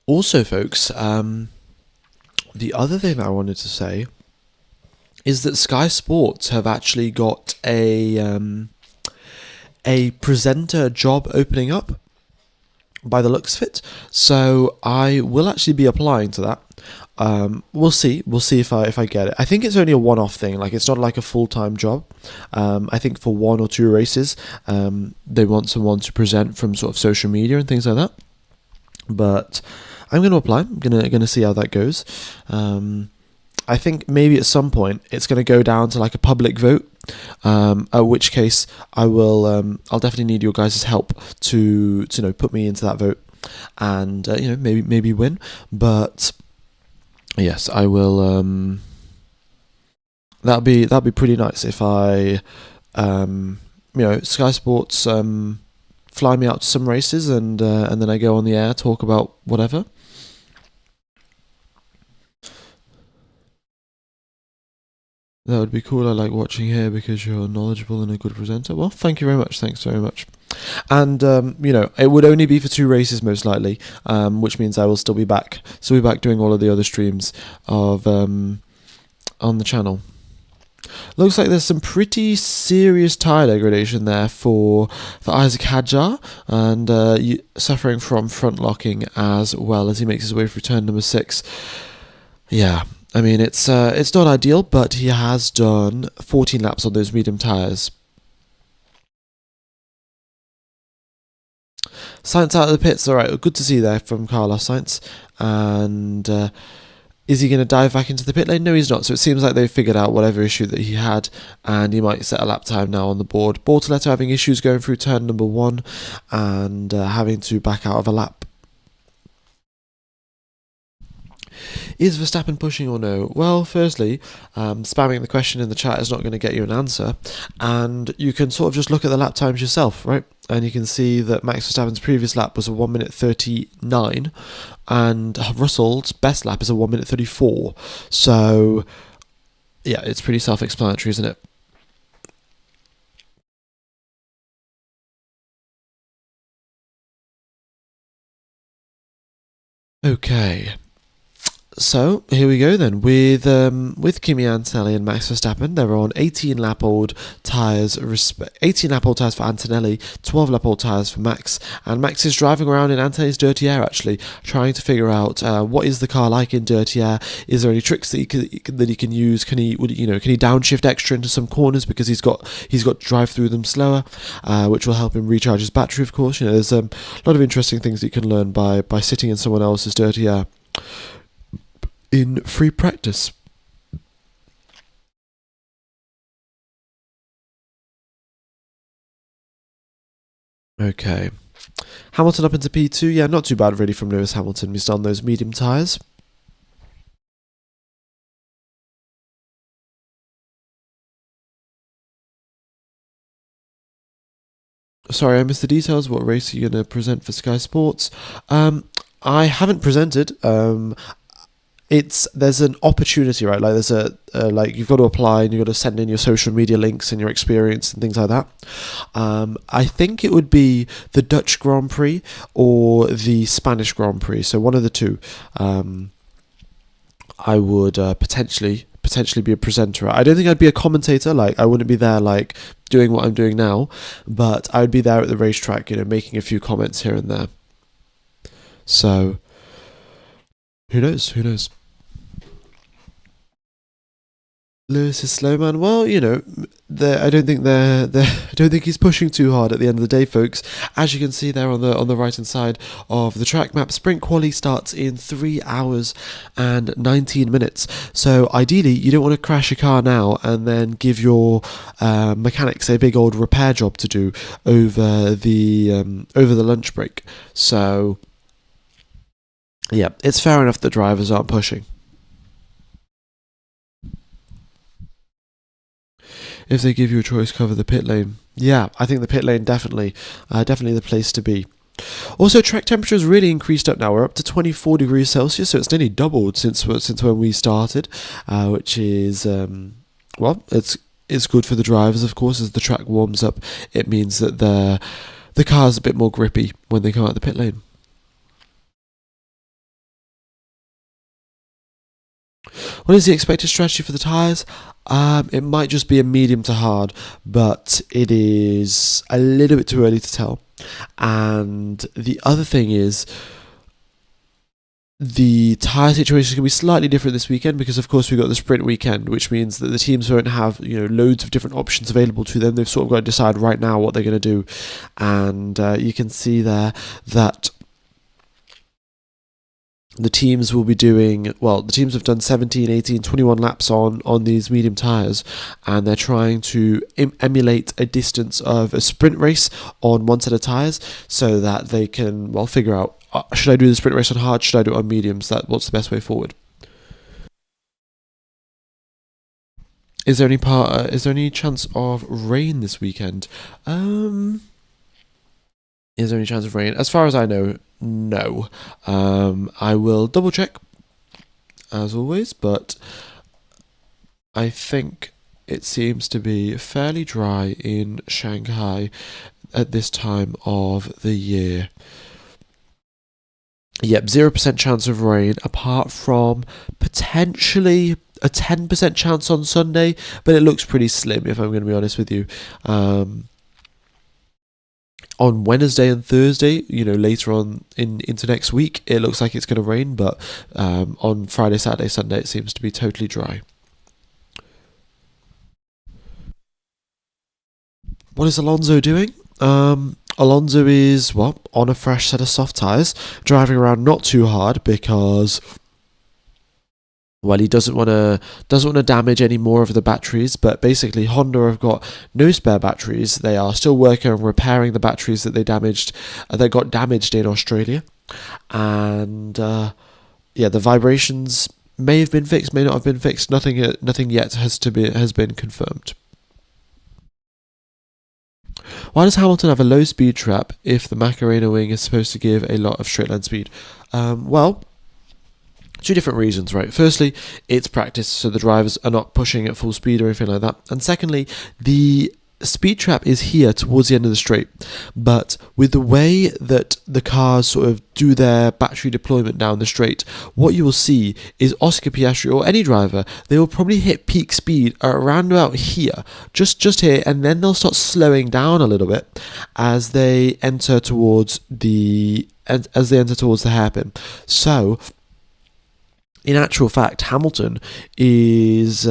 Also, folks, the other thing I wanted to say is that Sky Sports have actually got a presenter job opening up by the looks of it. So I will actually be applying to that. We'll see. We'll see if I get it. I think it's only a one-off thing. Like, it's not like a full-time job. I think for 1 or 2 races, they want someone to present from sort of social media and things like that. But I'm going to apply. I'm gonna see how that goes. I think maybe at some point it's going to go down to like a public vote. At which case I will. I'll definitely need your guys' help to put me into that vote, and maybe win. But yes, I will. That'd be pretty nice if I, Sky Sports fly me out to some races, and then I go on the air, talk about whatever. That would be cool. I like watching here because you're knowledgeable and a good presenter. Well, thank you very much. Thanks very much. And it would only be for 2 races most likely, which means I will still be back. Still be back doing all of the other streams of on the channel. Looks like there's some pretty serious tyre degradation there for Isaac Hadjar, and suffering from front locking as well as he makes his way through turn number 6. Yeah, I mean it's not ideal, but he has done 14 laps on those medium tyres. Sainz out of the pits. All right, good to see there from Carlos Sainz. And is he going to dive back into the pit lane? No, he's not. So it seems like they've figured out whatever issue that he had, and he might set a lap time now on the board. Bortoletto having issues going through turn number 1 and having to back out of a lap. Is Verstappen pushing or no? Well, firstly, spamming the question in the chat is not going to get you an answer, and you can sort of just look at the lap times yourself, right? And you can see that Max Verstappen's previous lap was a 1 minute 39, and Russell's best lap is a 1 minute 34. So, yeah, it's pretty self-explanatory, isn't it? Okay. So here we go then with Kimi Antonelli and Max Verstappen. They're on 18-lap-old tires, 18-lap-old tires for Antonelli, 12-lap-old tires for Max, and Max is driving around in Antonelli's dirty air, actually trying to figure out what is the car like in dirty air. Is there any tricks that he can use? Can he downshift extra into some corners because he's got to drive through them slower, which will help him recharge his battery. Of course, there's a lot of interesting things that you can learn by sitting in someone else's dirty air in free practice. Okay. Hamilton up into P2. Yeah, not too bad really from Lewis Hamilton. He's done those medium tyres. Sorry, I missed the details. What race are you going to present for Sky Sports? I haven't presented. There's an opportunity, right? Like there's like you've got to apply and you've got to send in your social media links and your experience and things like that. I think it would be the Dutch Grand Prix or the Spanish Grand Prix, so one of the two. I would potentially be a presenter. I don't think I'd be a commentator. Like I wouldn't be there like doing what I'm doing now, but I would be there at the racetrack, making a few comments here and there. So who knows? Who knows? Lewis is slow, man. Well, I don't think I don't think he's pushing too hard at the end of the day, folks. As you can see there on the right hand side of the track map, sprint quali starts in 3 hours and 19 minutes. So ideally, you don't want to crash your car now and then give your mechanics a big old repair job to do over the lunch break. So yeah, it's fair enough that drivers aren't pushing. If they give you a choice, cover the pit lane. Yeah, I think the pit lane definitely the place to be. Also, track temperature has really increased up now. We're up to 24 degrees Celsius, so it's nearly doubled since when we started, which is it's good for the drivers, of course. As the track warms up, it means that the car's a bit more grippy when they come out the pit lane. What is the expected strategy for the tyres? It might just be a medium to hard, but it is a little bit too early to tell. And the other thing is, the tyre situation is going to be slightly different this weekend because, of course, we've got the sprint weekend, which means that the teams won't have loads of different options available to them. They've sort of got to decide right now what they're going to do, and you can see there that the teams will be doing, the teams have done 17, 18, 21 laps on these medium tyres, and they're trying to emulate a distance of a sprint race on one set of tyres so that they can, figure out, should I do the sprint race on hard, should I do it on mediums, what's the best way forward. Is there any chance of rain this weekend? Is there any chance of rain? As far as I know, no. I will double check, as always, but I think it seems to be fairly dry in Shanghai at this time of the year. Yep, 0% chance of rain, apart from potentially a 10% chance on Sunday, but it looks pretty slim, if I'm going to be honest with you. On Wednesday and Thursday, later on into next week, it looks like it's going to rain, but on Friday, Saturday, Sunday, it seems to be totally dry. What is Alonso doing? Alonso is, on a fresh set of soft tyres, driving around not too hard because he doesn't want to damage any more of the batteries, but basically Honda have got no spare batteries. They are still working on repairing the batteries that that got damaged in Australia, and the vibrations may have been fixed, may not have been fixed. Nothing yet has been confirmed. Why does Hamilton have a low speed trap if the Macarena wing is supposed to give a lot of straight line speed? Two different reasons, right? Firstly, it's practice, so the drivers are not pushing at full speed or anything like that. And secondly, the speed trap is here towards the end of the straight, but with the way that the cars sort of do their battery deployment down the straight, what you will see is Oscar Piastri or any driver, they will probably hit peak speed around about here, just here, and then they'll start slowing down a little bit as they enter towards the hairpin. So in actual fact, Hamilton is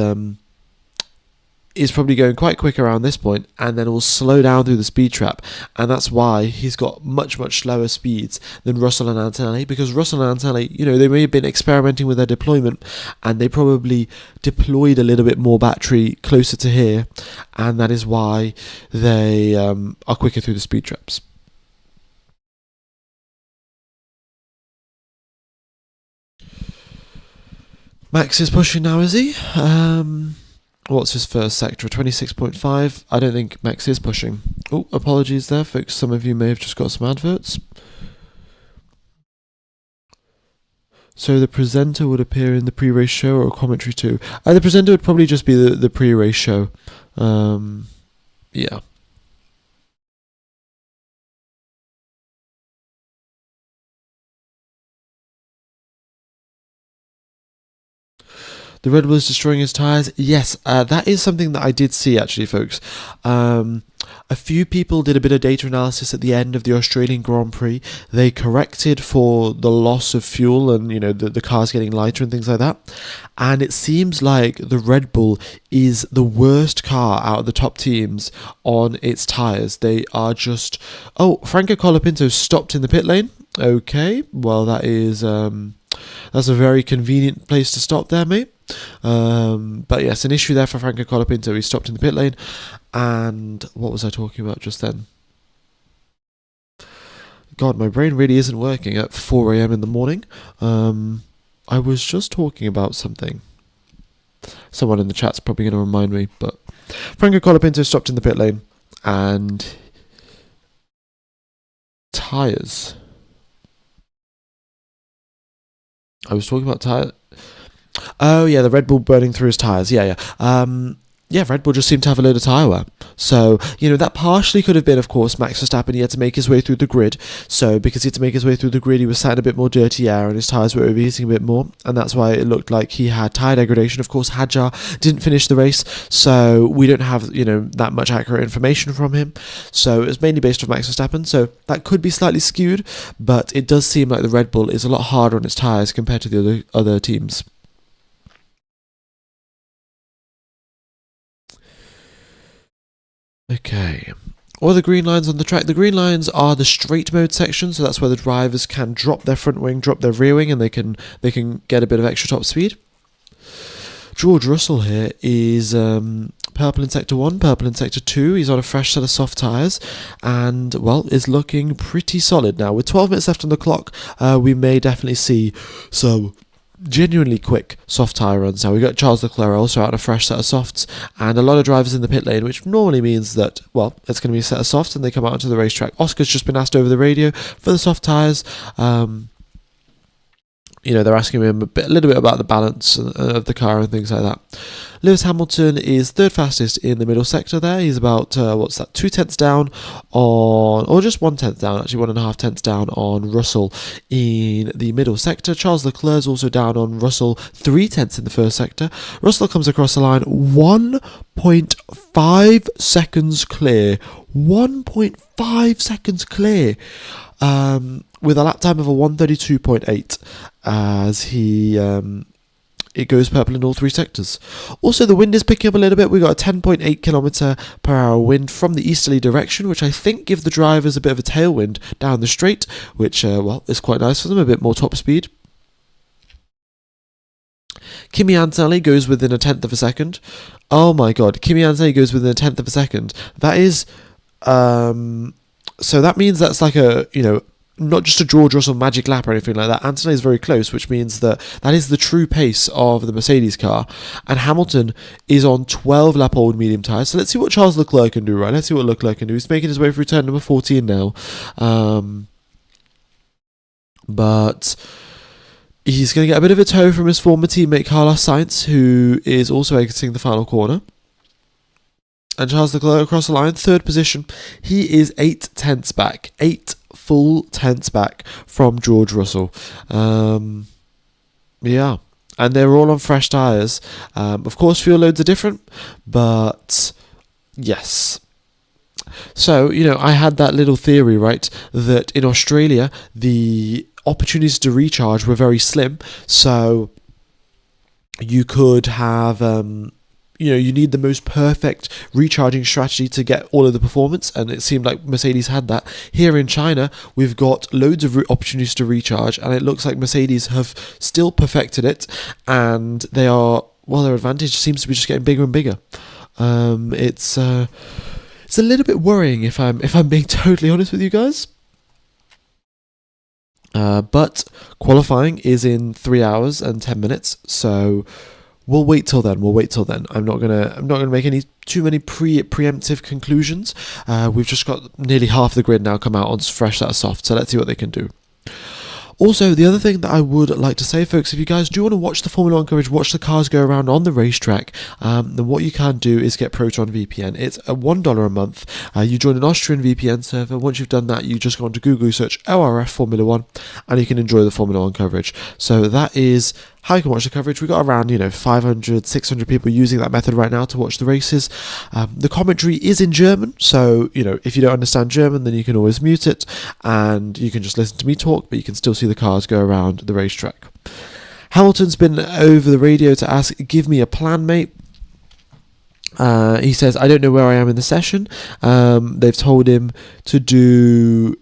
probably going quite quick around this point, and then will slow down through the speed trap, and that's why he's got much slower speeds than Russell and Antonelli, because Russell and Antonelli, they may have been experimenting with their deployment, and they probably deployed a little bit more battery closer to here, and that is why they are quicker through the speed traps. Max is pushing now, is he? What's his first sector? 26.5. I don't think Max is pushing. Oh, apologies there, folks. Some of you may have just got some adverts. So the presenter would appear in the pre-race show or a commentary too? The presenter would probably just be the pre-race show. Yeah. The Red Bull is destroying his tyres. Yes, that is something that I did see actually, folks. A few people did a bit of data analysis at the end of the Australian Grand Prix. They corrected for the loss of fuel and, the cars getting lighter and things like that. And it seems like the Red Bull is the worst car out of the top teams on its tyres. They are just... Oh, Franco Colapinto stopped in the pit lane. Okay, well that is... that's a very convenient place to stop there, mate. But yes, an issue there for Franco Colapinto. He stopped in the pit lane. And what was I talking about just then? God, my brain really isn't working at 4 a.m. in the morning. I was just talking about something. Someone in the chat's probably going to remind me. But Franco Colapinto stopped in the pit lane. And... tyres. I was talking about tyres. Oh, yeah, the Red Bull burning through his tyres. Yeah. Red Bull just seemed to have a load of tyre wear. So, that partially could have been, of course, Max Verstappen. He had to make his way through the grid. So, because he had to make his way through the grid, he was sat in a bit more dirty air and his tyres were overheating a bit more. And that's why it looked like he had tyre degradation. Of course, Hadjar didn't finish the race. So, we don't have, that much accurate information from him. So, it was mainly based off Max Verstappen. So, that could be slightly skewed. But it does seem like the Red Bull is a lot harder on its tyres compared to the other teams. Okay, what are the green lines on the track? The green lines are the straight mode section, so that's where the drivers can drop their front wing, drop their rear wing, and they can get a bit of extra top speed. George Russell here is purple in Sector 1, purple in Sector 2. He's on a fresh set of soft tyres and, well, is looking pretty solid now. With 12 minutes left on the clock, we may definitely see some genuinely quick soft tyre runs. Now, we got Charles Leclerc also out on a fresh set of softs, and a lot of drivers in the pit lane, which normally means that, well, it's going to be a set of softs and they come out onto the racetrack. Oscar's just been asked over the radio for the soft tyres. They're asking him a little bit about the balance of the car and things like that. Lewis Hamilton is third fastest in the middle sector there. He's about, 2 tenths down on, or just 1 tenth down, actually 1.5 tenths down on Russell in the middle sector. Charles Leclerc is also down on Russell, 3 tenths in the first sector. Russell comes across the line 1.5 seconds clear. 1.5 seconds clear. With a lap time of a 1:32.8 as he it goes purple in all 3 sectors. Also, the wind is picking up a little bit. We've got a 10.8 km per hour wind from the easterly direction, which I think gives the drivers a bit of a tailwind down the straight, which is quite nice for them, a bit more top speed. Kimi Antonelli goes within a tenth of a second. Oh my god, Kimi Antonelli goes within a tenth of a second. That is so that means that's like a, not just a George Russell magic lap or anything like that. Antonelli is very close, which means that is the true pace of the Mercedes car. And Hamilton is on 12 lap old medium tyres. So let's see what Charles Leclerc can do, right? Let's see what Leclerc can do. He's making his way through turn number 14 now. But he's going to get a bit of a tow from his former teammate Carlos Sainz, who is also exiting the final corner. and Charles Leclerc across the line, third position. He is 8 tenths back, 8 full tenths back from George Russell. Yeah, and they're all on fresh tyres. Of course, fuel loads are different, but yes. So, I had that little theory, right, that in Australia, the opportunities to recharge were very slim. So you could have, you need the most perfect recharging strategy to get all of the performance, and it seemed like Mercedes had that. Here in China, we've got loads of opportunities to recharge, and it looks like Mercedes have still perfected it, and their advantage seems to be just getting bigger and bigger. It's a little bit worrying if I'm being totally honest with you guys. But qualifying is in 3 hours and 10 minutes, so we'll wait till then. I'm not gonna make too many preemptive conclusions. We've just got nearly half the grid now come out on fresh that are soft, so let's see what they can do. Also, the other thing that I would like to say, folks, if you guys do want to watch the Formula 1 coverage, watch the cars go around on the racetrack, then what you can do is get Proton VPN. It's $1 a month. You join an Austrian VPN server. Once you've done that, you just go onto Google, search ORF Formula 1, and you can enjoy the Formula 1 coverage. So that is how you can watch the coverage. We've got around 500, 600 people using that method right now to watch the races. The commentary is in German, so if you don't understand German, then you can always mute it and you can just listen to me talk, but you can still see the cars go around the racetrack. Hamilton's been over the radio to ask, give me a plan, mate. He says, I don't know where I am in the session. They've told him to do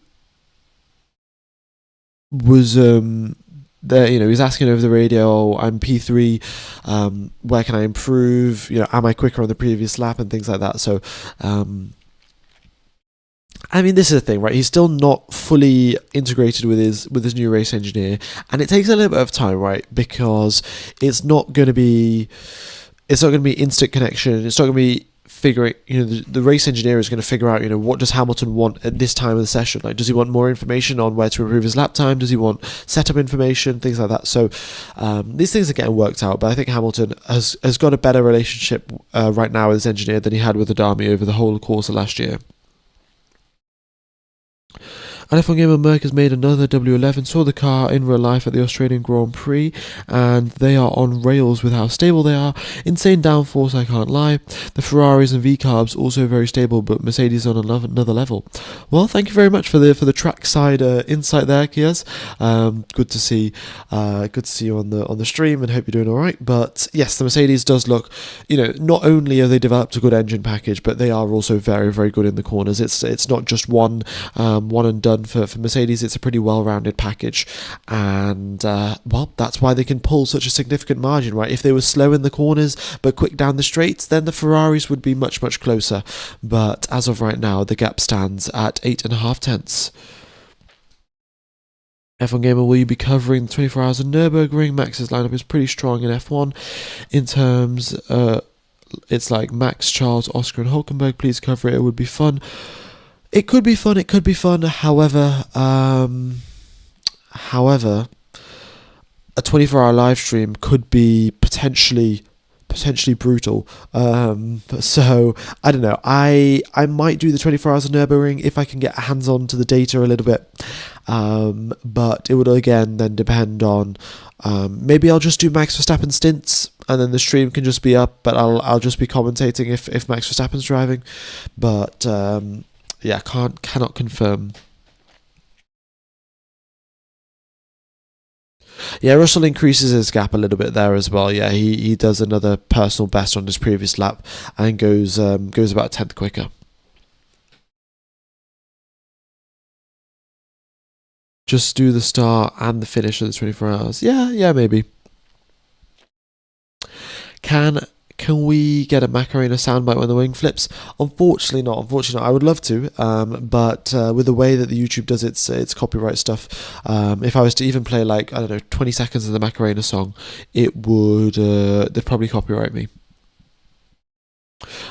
he's asking over the radio, I'm P3, where can I improve, am I quicker on the previous lap and things like that. So this is the thing, right? He's still not fully integrated with his new race engineer, and it takes a little bit of time, right? Because it's not going to be instant connection. It's not going to be figuring, the race engineer is going to figure out, what does Hamilton want at this time of the session? Like, does he want more information on where to improve his lap time? Does he want setup information? Things like that. So these things are getting worked out, but I think Hamilton has got a better relationship right now with his engineer than he had with Adami over the whole course of last year. And F1 Gamer Merck has made another W11, saw the car in real life at the Australian Grand Prix, and they are on rails with how stable they are. Insane downforce, I can't lie. The Ferraris and V-Carbs also very stable, but Mercedes on another level. Well, thank you very much for the trackside insight there, Kias. Good to see you on the stream, and hope you're doing all right. But yes, the Mercedes does look, not only have they developed a good engine package, but they are also very, very good in the corners. It's not just one and done. For Mercedes, it's a pretty well-rounded package, and that's why they can pull such a significant margin, right? If they were slow in the corners but quick down the straights, then the Ferraris would be much, much closer. But as of right now, the gap stands at 8.5 tenths. F1 Gamer, will you be covering the 24 hours of Nürburgring? Max's lineup is pretty strong in F1 in terms. It's like Max, Charles, Oscar, and Hulkenberg. Please cover it. It would be fun. It could be fun. However, a 24-hour live stream could be potentially brutal. So I don't know. I might do the 24 hours of Nürburgring if I can get hands on to the data a little bit. But it would again then depend on. Maybe I'll just do Max Verstappen stints, and then the stream can just be up. But I'll just be commentating if Max Verstappen's driving. But yeah, cannot confirm. Yeah, Russell increases his gap a little bit there as well. Yeah, he does another personal best on his previous lap and goes about a tenth quicker. Just do the start and the finish of the 24 hours. Yeah, maybe. Can we get a Macarena soundbite when the wing flips? Unfortunately not. I would love to, but with the way that the YouTube does its copyright stuff, if I was to even play 20 seconds of the Macarena song, it would they'd probably copyright me.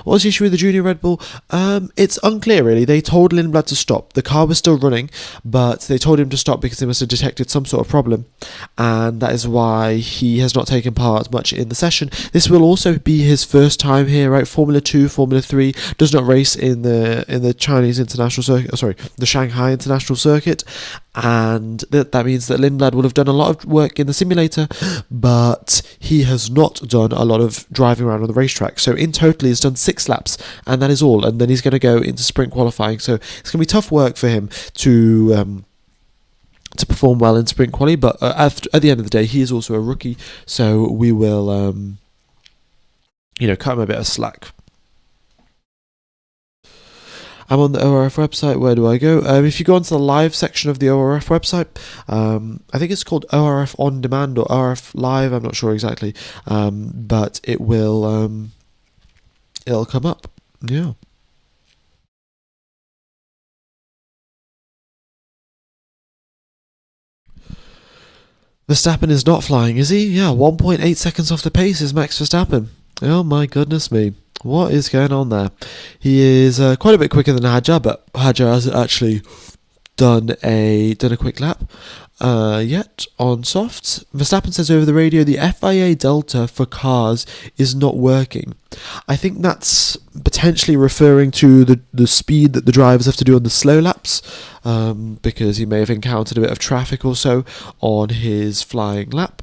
What's the issue with the junior Red Bull? It's unclear really. They told Lindblad to stop. The car was still running, but they told him to stop because they must have detected some sort of problem, and that is why he has not taken part much in the session. This will also be his first time here, right? Formula 2, Formula 3, does not race in the Chinese International Circuit, the Shanghai International Circuit, and that means that Lindblad will have done a lot of work in the simulator, but he has not done a lot of driving around on the racetrack. So in total he's done 6 laps, and that is all, and then he's going to go into sprint qualifying. So it's going to be tough work for him to perform well in sprint quali, but at the end of the day he is also a rookie, so we will cut him a bit of slack. I'm on the ORF website. Where do I go? If you go onto the live section of the ORF website, I think it's called ORF On Demand or ORF Live. I'm not sure exactly, but it will it'll come up. Yeah. Verstappen is not flying, is he? Yeah, 1.8 seconds off the pace is Max Verstappen. Oh my goodness me. What is going on there? He is quite a bit quicker than Hadjar, but Hadjar hasn't actually done a quick lap yet on softs. Verstappen says over the radio the FIA Delta for cars is not working. I think that's potentially referring to the speed that the drivers have to do on the slow laps, because he may have encountered a bit of traffic or so on his flying lap.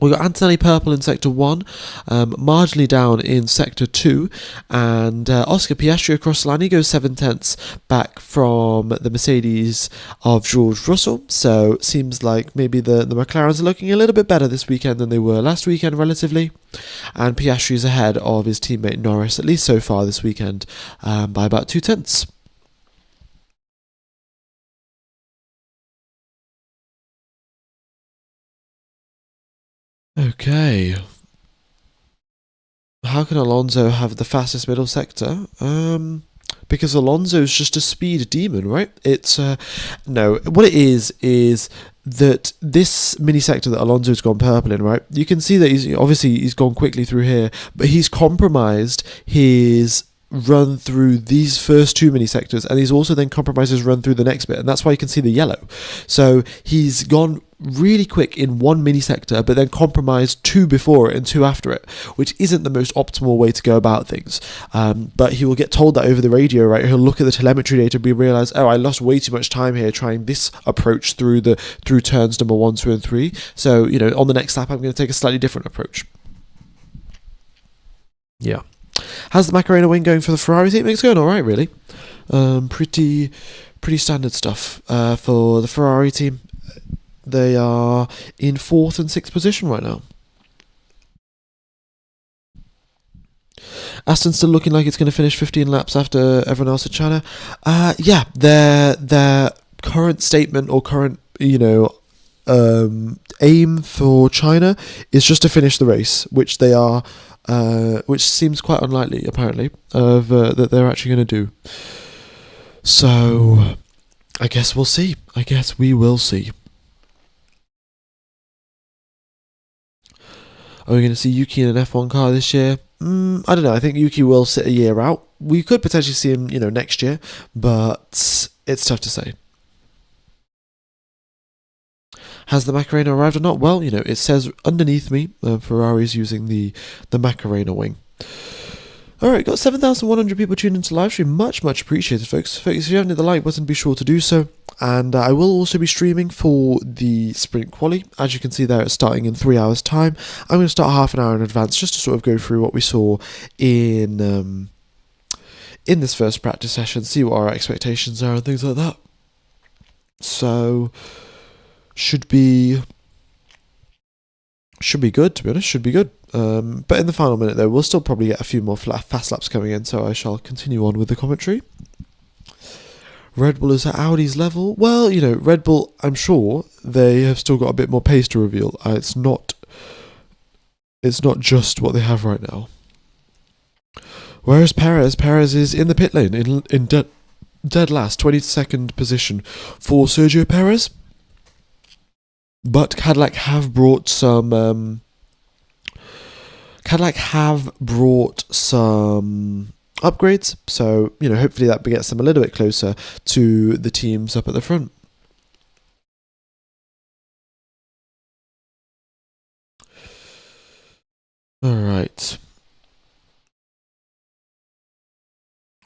We've got Antonelli purple in Sector 1, marginally down in Sector 2, and Oscar Piastri across the line. He goes 7/10 back from the Mercedes of George Russell, so it seems like maybe the McLarens are looking a little bit better this weekend than they were last weekend relatively, and Piastri is ahead of his teammate Norris, at least so far this weekend, by about 2/10. Okay. How can Alonso have the fastest middle sector? Because Alonso's just a speed demon, right? It's no. What it is that this mini sector that Alonso's gone purple in, right? You can see that he's gone quickly through here, but he's compromised his run through these first 2 mini sectors, and he's also then compromised his run through the next bit, and that's why you can see the yellow. So he's gone really quick in 1 mini sector, but then compromised 2 before it and 2 after it, which isn't the most optimal way to go about things. But he will get told that over the radio, right? He'll look at the telemetry data and realise, oh, I lost way too much time here trying this approach through turns number 1, 2, and 3. So on the next lap, I'm going to take a slightly different approach. Yeah. How's the Macarena wing going for the Ferrari team? It's going all right, really. Pretty standard stuff for the Ferrari team. They are in 4th and 6th position right now. Aston's still looking like it's going to finish 15 laps after everyone else at China. Yeah, their current statement or current aim for China is just to finish the race, which they are. Which seems quite unlikely, apparently, that they're actually going to do. So, I guess we'll see. I guess we will see. Are we going to see Yuki in an F1 car this year? I don't know. I think Yuki will sit a year out. We could potentially see him, next year, but it's tough to say. Has the Macarena arrived or not? Well, it says underneath me, Ferrari's using the Macarena wing. Alright, got 7,100 people tuned into the live stream. Much appreciated, folks. If you haven't hit the like button, be sure to do so. And I will also be streaming for the sprint quali. As you can see there, it's starting in 3 hours' time. I'm going to start half an hour in advance just to sort of go through what we saw in this first practice session, see what our expectations are and things like that. So should be good, to be honest. Should be good. But in the final minute, though, we'll still probably get a few more fast laps coming in, so I shall continue on with the commentary. Red Bull is at Audi's level. Well, Red Bull, I'm sure they have still got a bit more pace to reveal. It's not just what they have right now. Where is Perez? Perez is in the pit lane, in dead last, 22nd position for Sergio Perez. But Cadillac have brought some Cadillac have brought some upgrades, so hopefully that gets them a little bit closer to the teams up at the front. All right.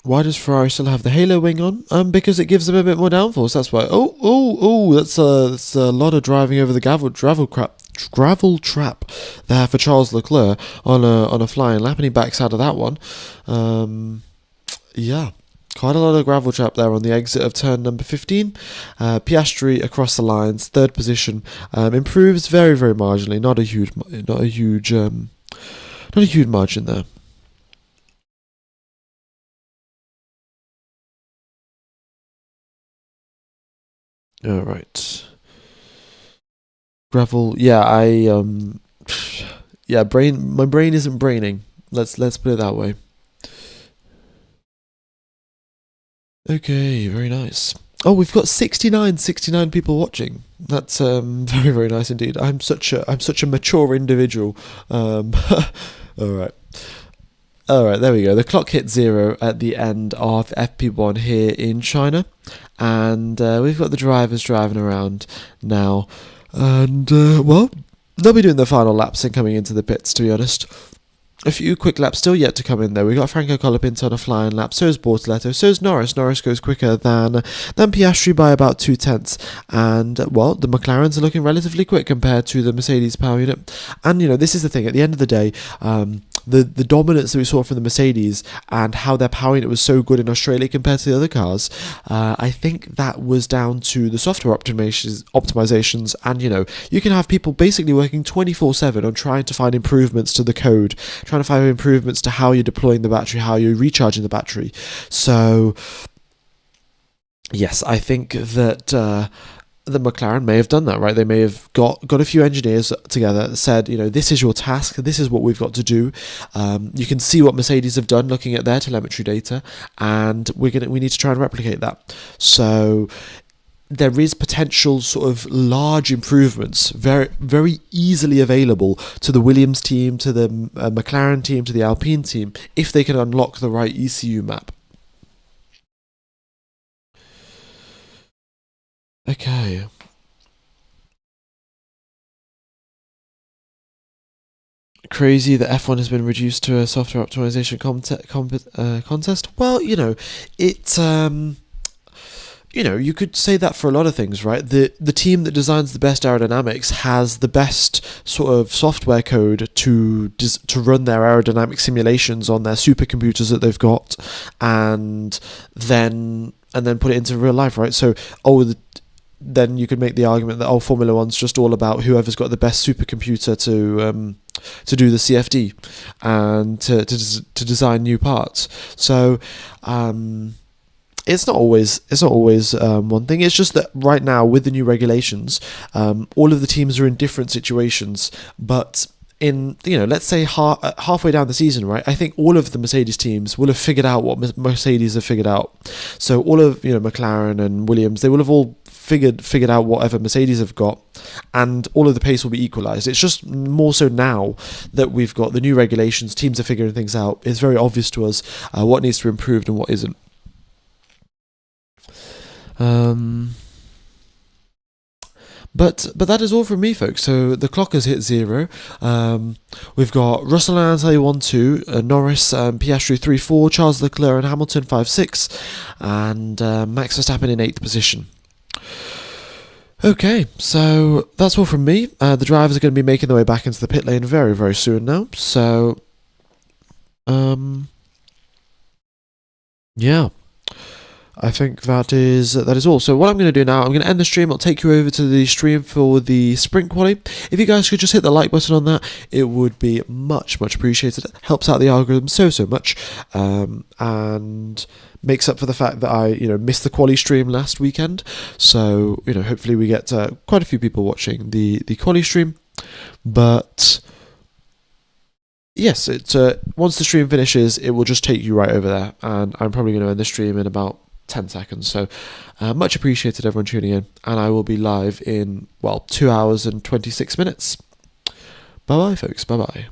Why does Ferrari still have the halo wing on? Because it gives them a bit more downforce. That's why. Oh! That's a lot of driving over the gravel trap there for Charles Leclerc on a flying lap, and he backs out of that one. Yeah. Quite a lot of gravel trap there on the exit of turn number 15. Piastri across the lines, third position, improves very, very marginally. Not a huge margin there. All right. Gravel. Yeah, yeah, my brain isn't braining. Let's put it that way. Okay, very nice. Oh, we've got 69 people watching. That's very, very nice indeed. I'm such a mature individual. All right. All right, there we go. The clock hit 0 at the end of FP1 here in China, and we've got the drivers driving around now, and well, they'll be doing the final laps and coming into the pits, to be honest. A few quick laps still yet to come in, though. We've got Franco Colapinto on a flying lap, so is Bortoletto, so is Norris. Norris goes quicker than Piastri by about 2/10, and, well, the McLarens are looking relatively quick compared to the Mercedes power unit. And, this is the thing, at the end of the day, the dominance that we saw from the Mercedes and how their power unit was so good in Australia compared to the other cars, I think that was down to the software optimizations, and you can have people basically working 24/7 on trying to find improvements to the code, trying to find improvements to how you're deploying the battery, how you're recharging the battery. So yes, I think that the McLaren may have done that, right? They may have got a few engineers together, said, this is your task, this is what we've got to do. You can see what Mercedes have done looking at their telemetry data, and we need to try and replicate that. So there is potential sort of large improvements, very, very easily available to the Williams team, to the McLaren team, to the Alpine team, if they can unlock the right ECU map. Okay. Crazy that F1 has been reduced to a software optimization contest. Well, it. You could say that for a lot of things, right? The team that designs the best aerodynamics has the best sort of software code to run their aerodynamic simulations on their supercomputers that they've got, and then put it into real life, right? So, then you could make the argument that Formula One's just all about whoever's got the best supercomputer to do the CFD and to design new parts. So it's not always one thing. It's just that right now with the new regulations, all of the teams are in different situations, but in let's say halfway down the season, right, I think all of the Mercedes teams will have figured out what Mercedes have figured out. So all of McLaren and Williams, they will have all figured out whatever Mercedes have got, and all of the pace will be equalised. It's just more so now that we've got the new regulations, teams are figuring things out. It's very obvious to us what needs to be improved and what isn't. But that is all from me, folks. So the clock has hit 0. We've got Russell and Anthony 1-2, Norris, Piastri 3-4, Charles Leclerc and Hamilton 5-6, and Max Verstappen in 8th position. Okay, so that's all from me. The drivers are going to be making their way back into the pit lane very, very soon now. So, yeah. I think that is all. So what I'm going to do now, I'm going to end the stream. I'll take you over to the stream for the sprint quali. If you guys could just hit the like button on that, it would be much, much appreciated. It helps out the algorithm so much, and makes up for the fact that I missed the quali stream last weekend. So hopefully we get quite a few people watching the quali stream. But yes, once the stream finishes, it will just take you right over there, and I'm probably going to end the stream in about 10 seconds. So much appreciated everyone tuning in, and I will be live in 2 hours and 26 minutes. Bye bye, folks. Bye bye.